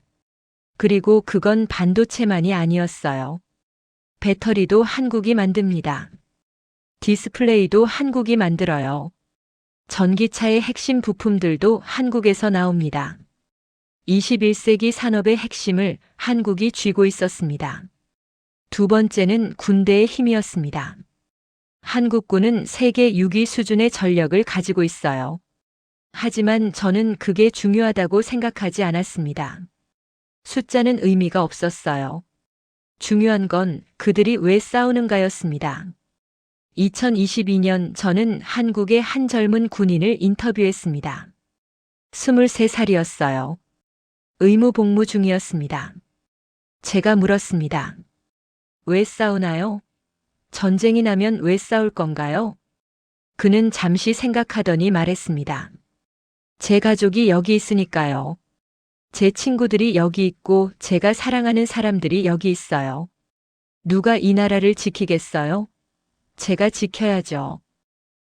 그리고 그건 반도체만이 아니었어요. 배터리도 한국이 만듭니다. 디스플레이도 한국이 만들어요. 전기차의 핵심 부품들도 한국에서 나옵니다. 21세기 산업의 핵심을 한국이 쥐고 있었습니다. 두 번째는 군대의 힘이었습니다. 한국군은 세계 6위 수준의 전력을 가지고 있어요. 하지만 저는 그게 중요하다고 생각하지 않았습니다. 숫자는 의미가 없었어요. 중요한 건 그들이 왜 싸우는가였습니다. 2022년 저는 한국의 한 젊은 군인을 인터뷰했습니다. 23살이었어요. 의무 복무 중이었습니다. 제가 물었습니다. 왜 싸우나요? 전쟁이 나면 왜 싸울 건가요? 그는 잠시 생각하더니 말했습니다. 제 가족이 여기 있으니까요. 제 친구들이 여기 있고 제가 사랑하는 사람들이 여기 있어요. 누가 이 나라를 지키겠어요? 제가 지켜야죠.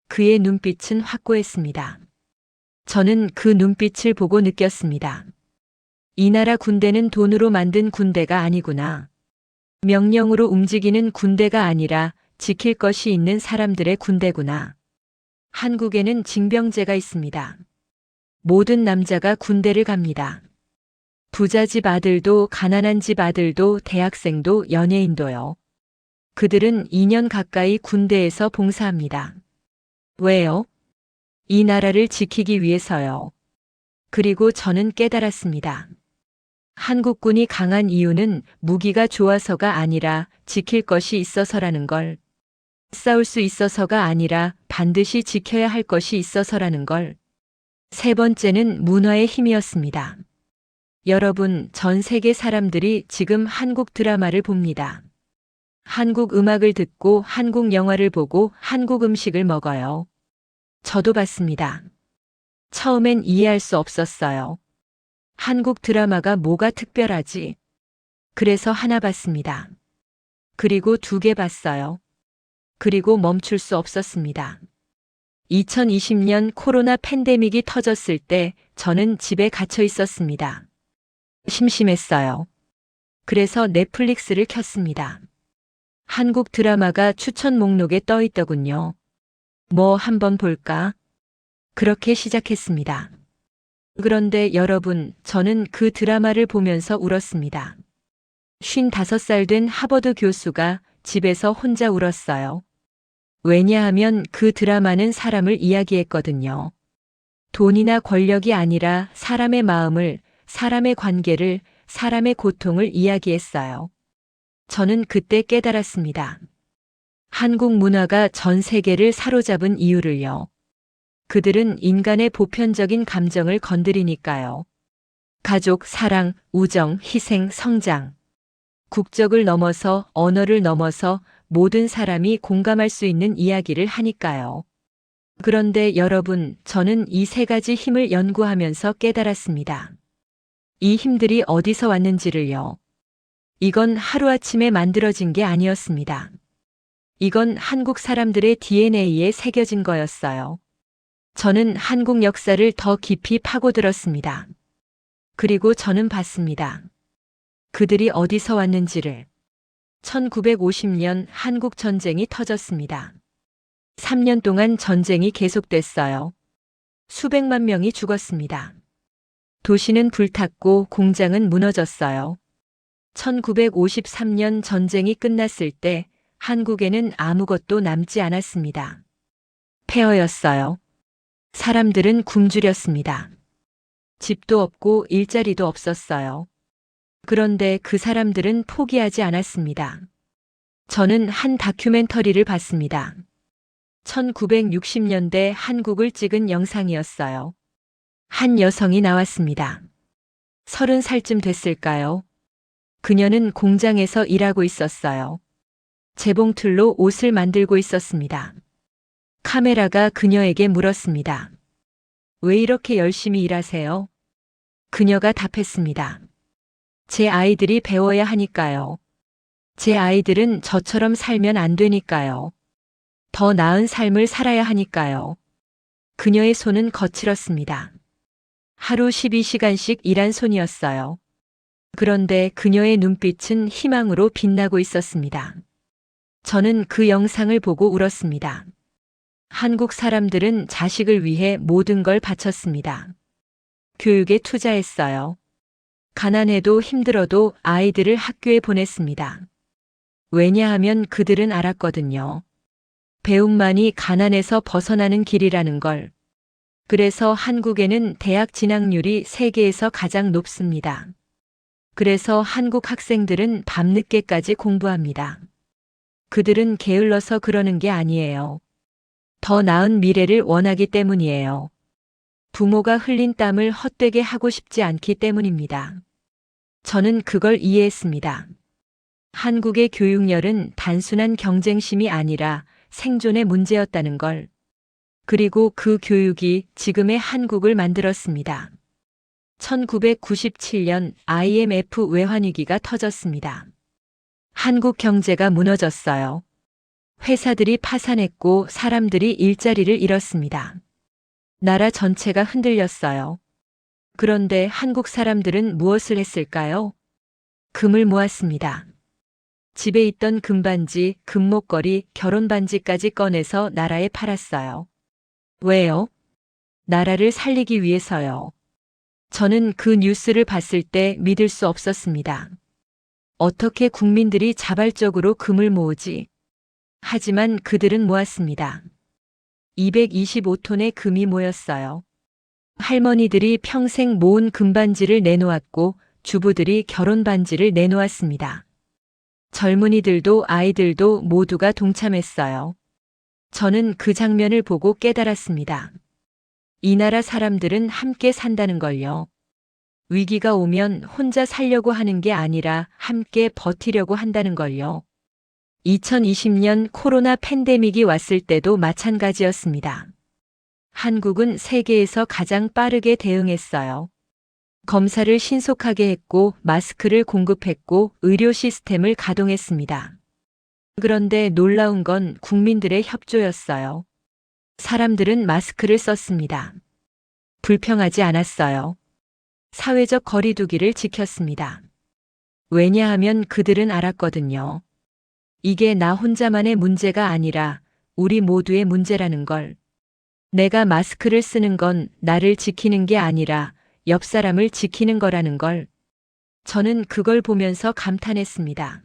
그의 눈빛은 확고했습니다. 저는 그 눈빛을 보고 느꼈습니다. 이 나라 군대는 돈으로 만든 군대가 아니구나. 명령으로 움직이는 군대가 아니라 지킬 것이 있는 사람들의 군대구나. 한국에는 징병제가 있습니다. 모든 남자가 군대를 갑니다. 부자 집 아들도 가난한 집 아들도 대학생도 연예인도요. 그들은 2년 가까이 군대에서 봉사합니다. 왜요? 이 나라를 지키기 위해서요. 그리고 저는 깨달았습니다. 한국군이 강한 이유는 무기가 좋아서가 아니라 지킬 것이 있어서라는 걸. 싸울 수 있어서가 아니라 반드시 지켜야 할 것이 있어서라는 걸. 세 번째는 문화의 힘이었습니다. 여러분, 전 세계 사람들이 지금 한국 드라마를 봅니다. 한국 음악을 듣고 한국 영화를 보고 한국 음식을 먹어요. 저도 봤습니다. 처음엔 이해할 수 없었어요. 한국 드라마가 뭐가 특별하지? 그래서 하나 봤습니다. 그리고 2개 봤어요. 그리고 멈출 수 없었습니다. 2020년 코로나 팬데믹이 터졌을 때 저는 집에 갇혀 있었습니다. 심심했어요. 그래서 넷플릭스를 켰습니다. 한국 드라마가 추천 목록에 떠 있더군요. 뭐 한번 볼까? 그렇게 시작했습니다. 그런데 여러분, 저는 그 드라마를 보면서 울었습니다. 55살 된 하버드 교수가 집에서 혼자 울었어요. 왜냐하면 그 드라마는 사람을 이야기했거든요. 돈이나 권력이 아니라 사람의 마음을, 사람의 관계를, 사람의 고통을 이야기했어요. 저는 그때 깨달았습니다. 한국 문화가 전 세계를 사로잡은 이유를요. 그들은 인간의 보편적인 감정을 건드리니까요. 가족, 사랑, 우정, 희생, 성장. 국적을 넘어서 언어를 넘어서 모든 사람이 공감할 수 있는 이야기를 하니까요. 그런데 여러분, 저는 이 3가지 힘을 연구하면서 깨달았습니다. 이 힘들이 어디서 왔는지를요. 이건 하루아침에 만들어진 게 아니었습니다. 이건 한국 사람들의 DNA에 새겨진 거였어요. 저는 한국 역사를 더 깊이 파고들었습니다. 그리고 저는 봤습니다. 그들이 어디서 왔는지를. 1950년 한국 전쟁이 터졌습니다. 3년 동안 전쟁이 계속됐어요. 수백만 명이 죽었습니다. 도시는 불탔고 공장은 무너졌어요. 1953년 전쟁이 끝났을 때 한국에는 아무것도 남지 않았습니다. 폐허였어요. 사람들은 굶주렸습니다. 집도 없고 일자리도 없었어요. 그런데 그 사람들은 포기하지 않았습니다. 저는 한 다큐멘터리를 봤습니다. 1960년대 한국을 찍은 영상이었어요. 한 여성이 나왔습니다. 30살쯤 됐을까요? 그녀는 공장에서 일하고 있었어요. 재봉틀로 옷을 만들고 있었습니다. 카메라가 그녀에게 물었습니다. 왜 이렇게 열심히 일하세요? 그녀가 답했습니다. 제 아이들이 배워야 하니까요. 제 아이들은 저처럼 살면 안 되니까요. 더 나은 삶을 살아야 하니까요. 그녀의 손은 거칠었습니다. 하루 12시간씩 일한 손이었어요. 그런데 그녀의 눈빛은 희망으로 빛나고 있었습니다. 저는 그 영상을 보고 울었습니다. 한국 사람들은 자식을 위해 모든 걸 바쳤습니다. 교육에 투자했어요. 가난해도 힘들어도 아이들을 학교에 보냈습니다. 왜냐하면 그들은 알았거든요. 배움만이 가난에서 벗어나는 길이라는 걸. 그래서 한국에는 대학 진학률이 세계에서 가장 높습니다. 그래서 한국 학생들은 밤늦게까지 공부합니다. 그들은 게을러서 그러는 게 아니에요. 더 나은 미래를 원하기 때문이에요. 부모가 흘린 땀을 헛되게 하고 싶지 않기 때문입니다. 저는 그걸 이해했습니다. 한국의 교육열은 단순한 경쟁심이 아니라 생존의 문제였다는 걸. 그리고 그 교육이 지금의 한국을 만들었습니다. 1997년 IMF 외환위기가 터졌습니다. 한국 경제가 무너졌어요. 회사들이 파산했고 사람들이 일자리를 잃었습니다. 나라 전체가 흔들렸어요. 그런데 한국 사람들은 무엇을 했을까요? 금을 모았습니다. 집에 있던 금반지, 금목걸이, 결혼반지까지 꺼내서 나라에 팔았어요. 왜요? 나라를 살리기 위해서요. 저는 그 뉴스를 봤을 때 믿을 수 없었습니다. 어떻게 국민들이 자발적으로 금을 모으지? 하지만 그들은 모았습니다. 225톤의 금이 모였어요. 할머니들이 평생 모은 금반지를 내놓았고 주부들이 결혼반지를 내놓았습니다. 젊은이들도 아이들도 모두가 동참했어요. 저는 그 장면을 보고 깨달았습니다. 이 나라 사람들은 함께 산다는 걸요. 위기가 오면 혼자 살려고 하는 게 아니라 함께 버티려고 한다는 걸요. 2020년 코로나 팬데믹이 왔을 때도 마찬가지였습니다. 한국은 세계에서 가장 빠르게 대응했어요. 검사를 신속하게 했고 마스크를 공급했고 의료 시스템을 가동했습니다. 그런데 놀라운 건 국민들의 협조였어요. 사람들은 마스크를 썼습니다. 불평하지 않았어요. 사회적 거리두기를 지켰습니다. 왜냐하면 그들은 알았거든요. 이게 나 혼자만의 문제가 아니라 우리 모두의 문제라는 걸. 내가 마스크를 쓰는 건 나를 지키는 게 아니라 옆 사람을 지키는 거라는 걸. 저는 그걸 보면서 감탄했습니다.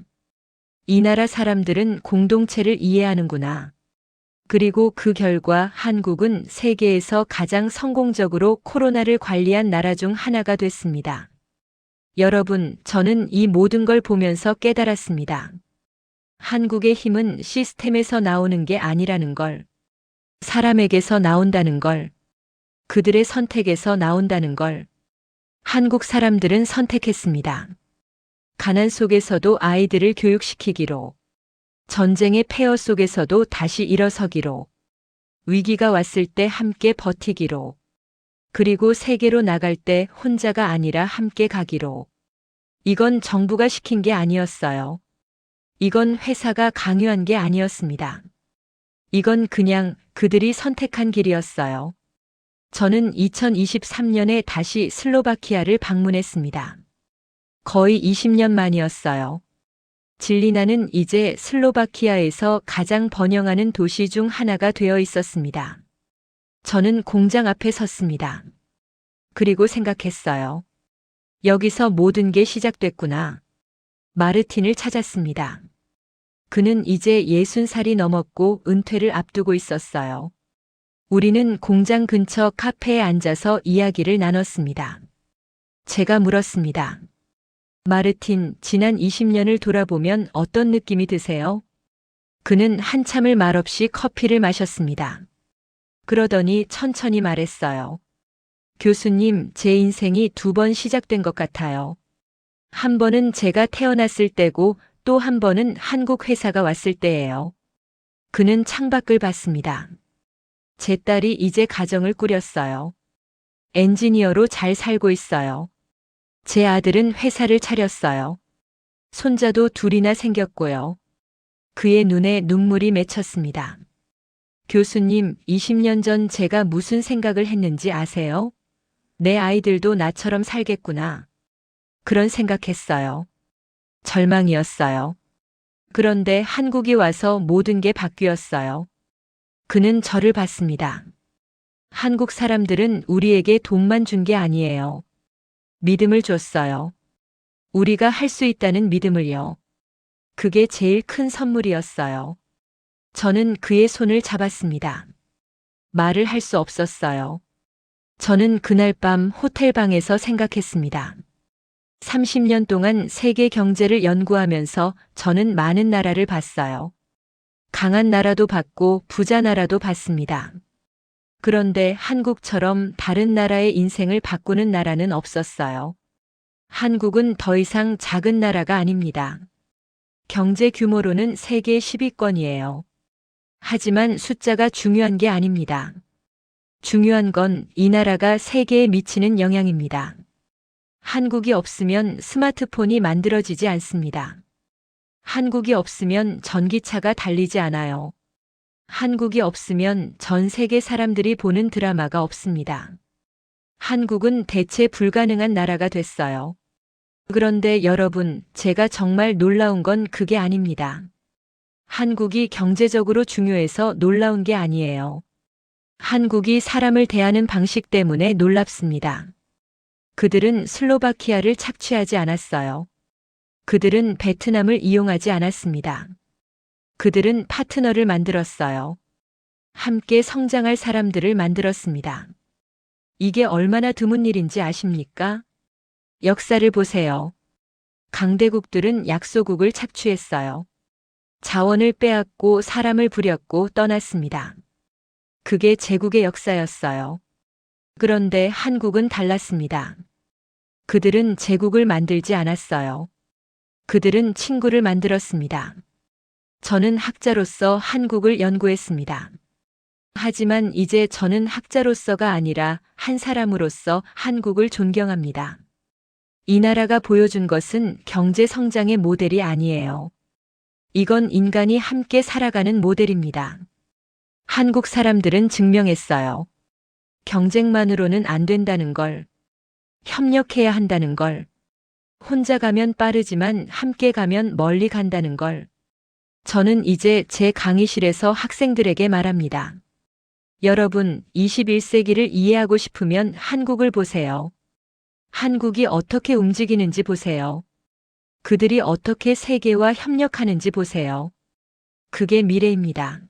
이 나라 사람들은 공동체를 이해하는구나. 그리고 그 결과 한국은 세계에서 가장 성공적으로 코로나를 관리한 나라 중 하나가 됐습니다. 여러분, 저는 이 모든 걸 보면서 깨달았습니다. 한국의 힘은 시스템에서 나오는 게 아니라는 걸. 사람에게서 나온다는 걸. 그들의 선택에서 나온다는 걸. 한국 사람들은 선택했습니다. 가난 속에서도 아이들을 교육시키기로. 전쟁의 폐허 속에서도 다시 일어서기로. 위기가 왔을 때 함께 버티기로. 그리고 세계로 나갈 때 혼자가 아니라 함께 가기로. 이건 정부가 시킨 게 아니었어요. 이건 회사가 강요한 게 아니었습니다. 이건 그냥 그들이 선택한 길이었어요. 저는 2023년에 다시 슬로바키아를 방문했습니다. 거의 20년 만이었어요. 질리나는 이제 슬로바키아에서 가장 번영하는 도시 중 하나가 되어 있었습니다. 저는 공장 앞에 섰습니다. 그리고 생각했어요. 여기서 모든 게 시작됐구나. 마르틴을 찾았습니다. 그는 이제 60살이 넘었고 은퇴를 앞두고 있었어요. 우리는 공장 근처 카페에 앉아서 이야기를 나눴습니다. 제가 물었습니다. 마르틴, 지난 20년을 돌아보면 어떤 느낌이 드세요? 그는 한참을 말없이 커피를 마셨습니다. 그러더니 천천히 말했어요. 교수님, 제 인생이 2번 시작된 것 같아요. 한 번은 제가 태어났을 때고 또 한 번은 한국 회사가 왔을 때예요. 그는 창밖을 봤습니다. 제 딸이 이제 가정을 꾸렸어요. 엔지니어로 잘 살고 있어요. 제 아들은 회사를 차렸어요. 손자도 2이나 생겼고요. 그의 눈에 눈물이 맺혔습니다. 교수님, 20년 전 제가 무슨 생각을 했는지 아세요? 내 아이들도 나처럼 살겠구나. 그런 생각했어요. 절망이었어요. 그런데 한국이 와서 모든 게 바뀌었어요. 그는 저를 봤습니다. 한국 사람들은 우리에게 돈만 준 게 아니에요. 믿음을 줬어요. 우리가 할 수 있다는 믿음을요. 그게 제일 큰 선물이었어요. 저는 그의 손을 잡았습니다. 말을 할 수 없었어요. 저는 그날 밤 호텔방에서 생각했습니다. 30년 동안 세계 경제를 연구하면서 저는 많은 나라를 봤어요. 강한 나라도 봤고 부자 나라도 봤습니다. 그런데 한국처럼 다른 나라의 인생을 바꾸는 나라는 없었어요. 한국은 더 이상 작은 나라가 아닙니다. 경제 규모로는 세계 10위권이에요. 하지만 숫자가 중요한 게 아닙니다. 중요한 건 이 나라가 세계에 미치는 영향입니다. 한국이 없으면 스마트폰이 만들어지지 않습니다. 한국이 없으면 전기차가 달리지 않아요. 한국이 없으면 전 세계 사람들이 보는 드라마가 없습니다. 한국은 대체 불가능한 나라가 됐어요. 그런데 여러분, 제가 정말 놀라운 건 그게 아닙니다. 한국이 경제적으로 중요해서 놀라운 게 아니에요. 한국이 사람을 대하는 방식 때문에 놀랍습니다. 그들은 슬로바키아를 착취하지 않았어요. 그들은 베트남을 이용하지 않았습니다. 그들은 파트너를 만들었어요. 함께 성장할 사람들을 만들었습니다. 이게 얼마나 드문 일인지 아십니까? 역사를 보세요. 강대국들은 약소국을 착취했어요. 자원을 빼앗고 사람을 부렸고 떠났습니다. 그게 제국의 역사였어요. 그런데 한국은 달랐습니다. 그들은 제국을 만들지 않았어요. 그들은 친구를 만들었습니다. 저는 학자로서 한국을 연구했습니다. 하지만 이제 저는 학자로서가 아니라 한 사람으로서 한국을 존경합니다. 이 나라가 보여준 것은 경제 성장의 모델이 아니에요. 이건 인간이 함께 살아가는 모델입니다. 한국 사람들은 증명했어요. 경쟁만으로는 안 된다는 걸, 협력해야 한다는 걸, 혼자 가면 빠르지만 함께 가면 멀리 간다는 걸. 저는 이제 제 강의실에서 학생들에게 말합니다. 여러분, 21세기를 이해하고 싶으면 한국을 보세요. 한국이 어떻게 움직이는지 보세요. 그들이 어떻게 세계와 협력하는지 보세요. 그게 미래입니다.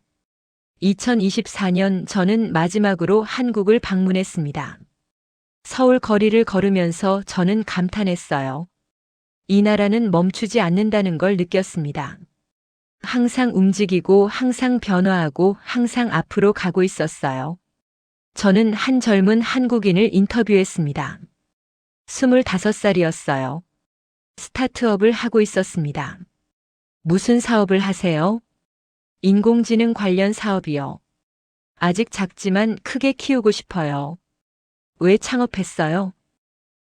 2024년 저는 마지막으로 한국을 방문했습니다. 서울 거리를 걸으면서 저는 감탄했어요. 이 나라는 멈추지 않는다는 걸 느꼈습니다. 항상 움직이고 항상 변화하고 항상 앞으로 가고 있었어요. 저는 한 젊은 한국인을 인터뷰했습니다. 25살이었어요. 스타트업을 하고 있었습니다. 무슨 사업을 하세요? 인공지능 관련 사업이요. 아직 작지만 크게 키우고 싶어요. 왜 창업했어요?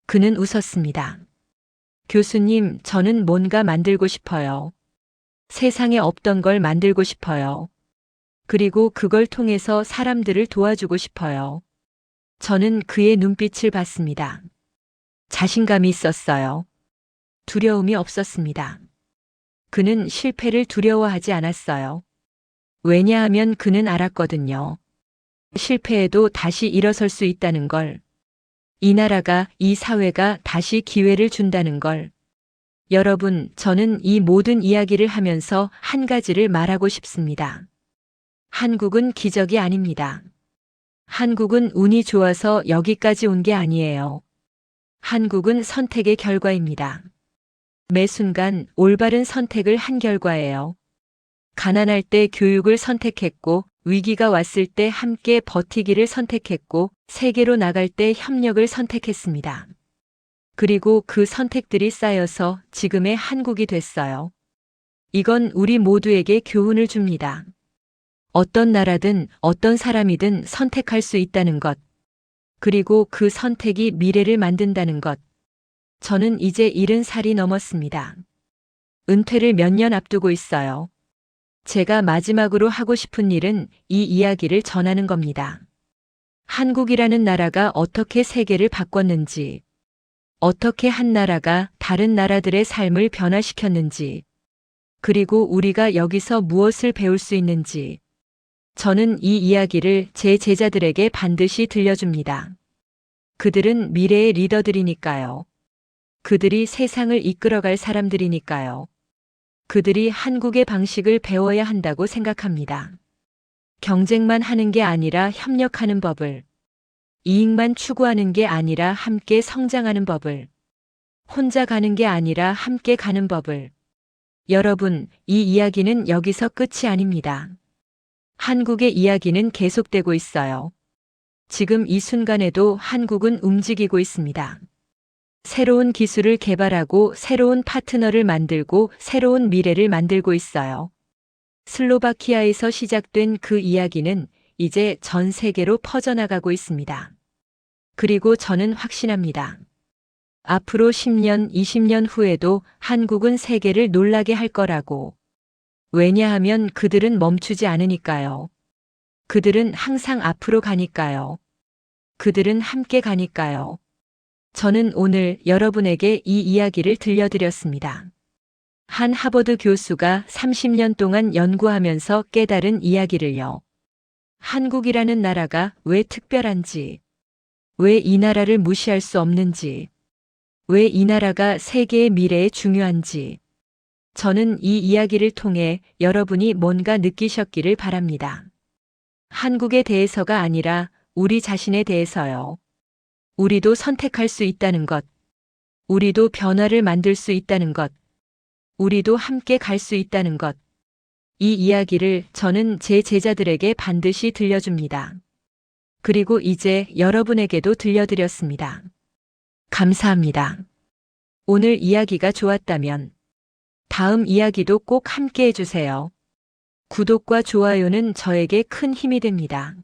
그는 웃었습니다. 교수님, 저는 뭔가 만들고 싶어요. 세상에 없던 걸 만들고 싶어요. 그리고 그걸 통해서 사람들을 도와주고 싶어요. 저는 그의 눈빛을 봤습니다. 자신감이 있었어요. 두려움이 없었습니다. 그는 실패를 두려워하지 않았어요. 왜냐하면 그는 알았거든요. 실패해도 다시 일어설 수 있다는 걸. 이 나라가, 이 사회가 다시 기회를 준다는 걸. 여러분, 저는 이 모든 이야기를 하면서 한 가지를 말하고 싶습니다. 한국은 기적이 아닙니다. 한국은 운이 좋아서 여기까지 온 게 아니에요. 한국은 선택의 결과입니다. 매 순간 올바른 선택을 한 결과예요. 가난할 때 교육을 선택했고, 위기가 왔을 때 함께 버티기를 선택했고, 세계로 나갈 때 협력을 선택했습니다. 그리고 그 선택들이 쌓여서 지금의 한국이 됐어요. 이건 우리 모두에게 교훈을 줍니다. 어떤 나라든 어떤 사람이든 선택할 수 있다는 것. 그리고 그 선택이 미래를 만든다는 것. 저는 이제 70살이 넘었습니다. 은퇴를 몇 년 앞두고 있어요. 제가 마지막으로 하고 싶은 일은 이 이야기를 전하는 겁니다. 한국이라는 나라가 어떻게 세계를 바꿨는지, 어떻게 한 나라가 다른 나라들의 삶을 변화시켰는지, 그리고 우리가 여기서 무엇을 배울 수 있는지, 저는 이 이야기를 제 제자들에게 반드시 들려줍니다. 그들은 미래의 리더들이니까요. 그들이 세상을 이끌어갈 사람들이니까요. 그들이 한국의 방식을 배워야 한다고 생각합니다. 경쟁만 하는 게 아니라 협력하는 법을, 이익만 추구하는 게 아니라 함께 성장하는 법을, 혼자 가는 게 아니라 함께 가는 법을. 여러분, 이 이야기는 여기서 끝이 아닙니다. 한국의 이야기는 계속되고 있어요. 지금 이 순간에도 한국은 움직이고 있습니다. 새로운 기술을 개발하고 새로운 파트너를 만들고 새로운 미래를 만들고 있어요. 슬로바키아에서 시작된 그 이야기는 이제 전 세계로 퍼져나가고 있습니다. 그리고 저는 확신합니다. 앞으로 10년, 20년 후에도 한국은 세계를 놀라게 할 거라고. 왜냐하면 그들은 멈추지 않으니까요. 그들은 항상 앞으로 가니까요. 그들은 함께 가니까요. 저는 오늘 여러분에게 이 이야기를 들려드렸습니다. 한 하버드 교수가 30년 동안 연구하면서 깨달은 이야기를요. 한국이라는 나라가 왜 특별한지, 왜 이 나라를 무시할 수 없는지, 왜 이 나라가 세계의 미래에 중요한지, 저는 이 이야기를 통해 여러분이 뭔가 느끼셨기를 바랍니다. 한국에 대해서가 아니라 우리 자신에 대해서요. 우리도 선택할 수 있다는 것, 우리도 변화를 만들 수 있다는 것, 우리도 함께 갈 수 있다는 것. 이 이야기를 저는 제 제자들에게 반드시 들려줍니다. 그리고 이제 여러분에게도 들려드렸습니다. 감사합니다. 오늘 이야기가 좋았다면 다음 이야기도 꼭 함께 해주세요. 구독과 좋아요는 저에게 큰 힘이 됩니다.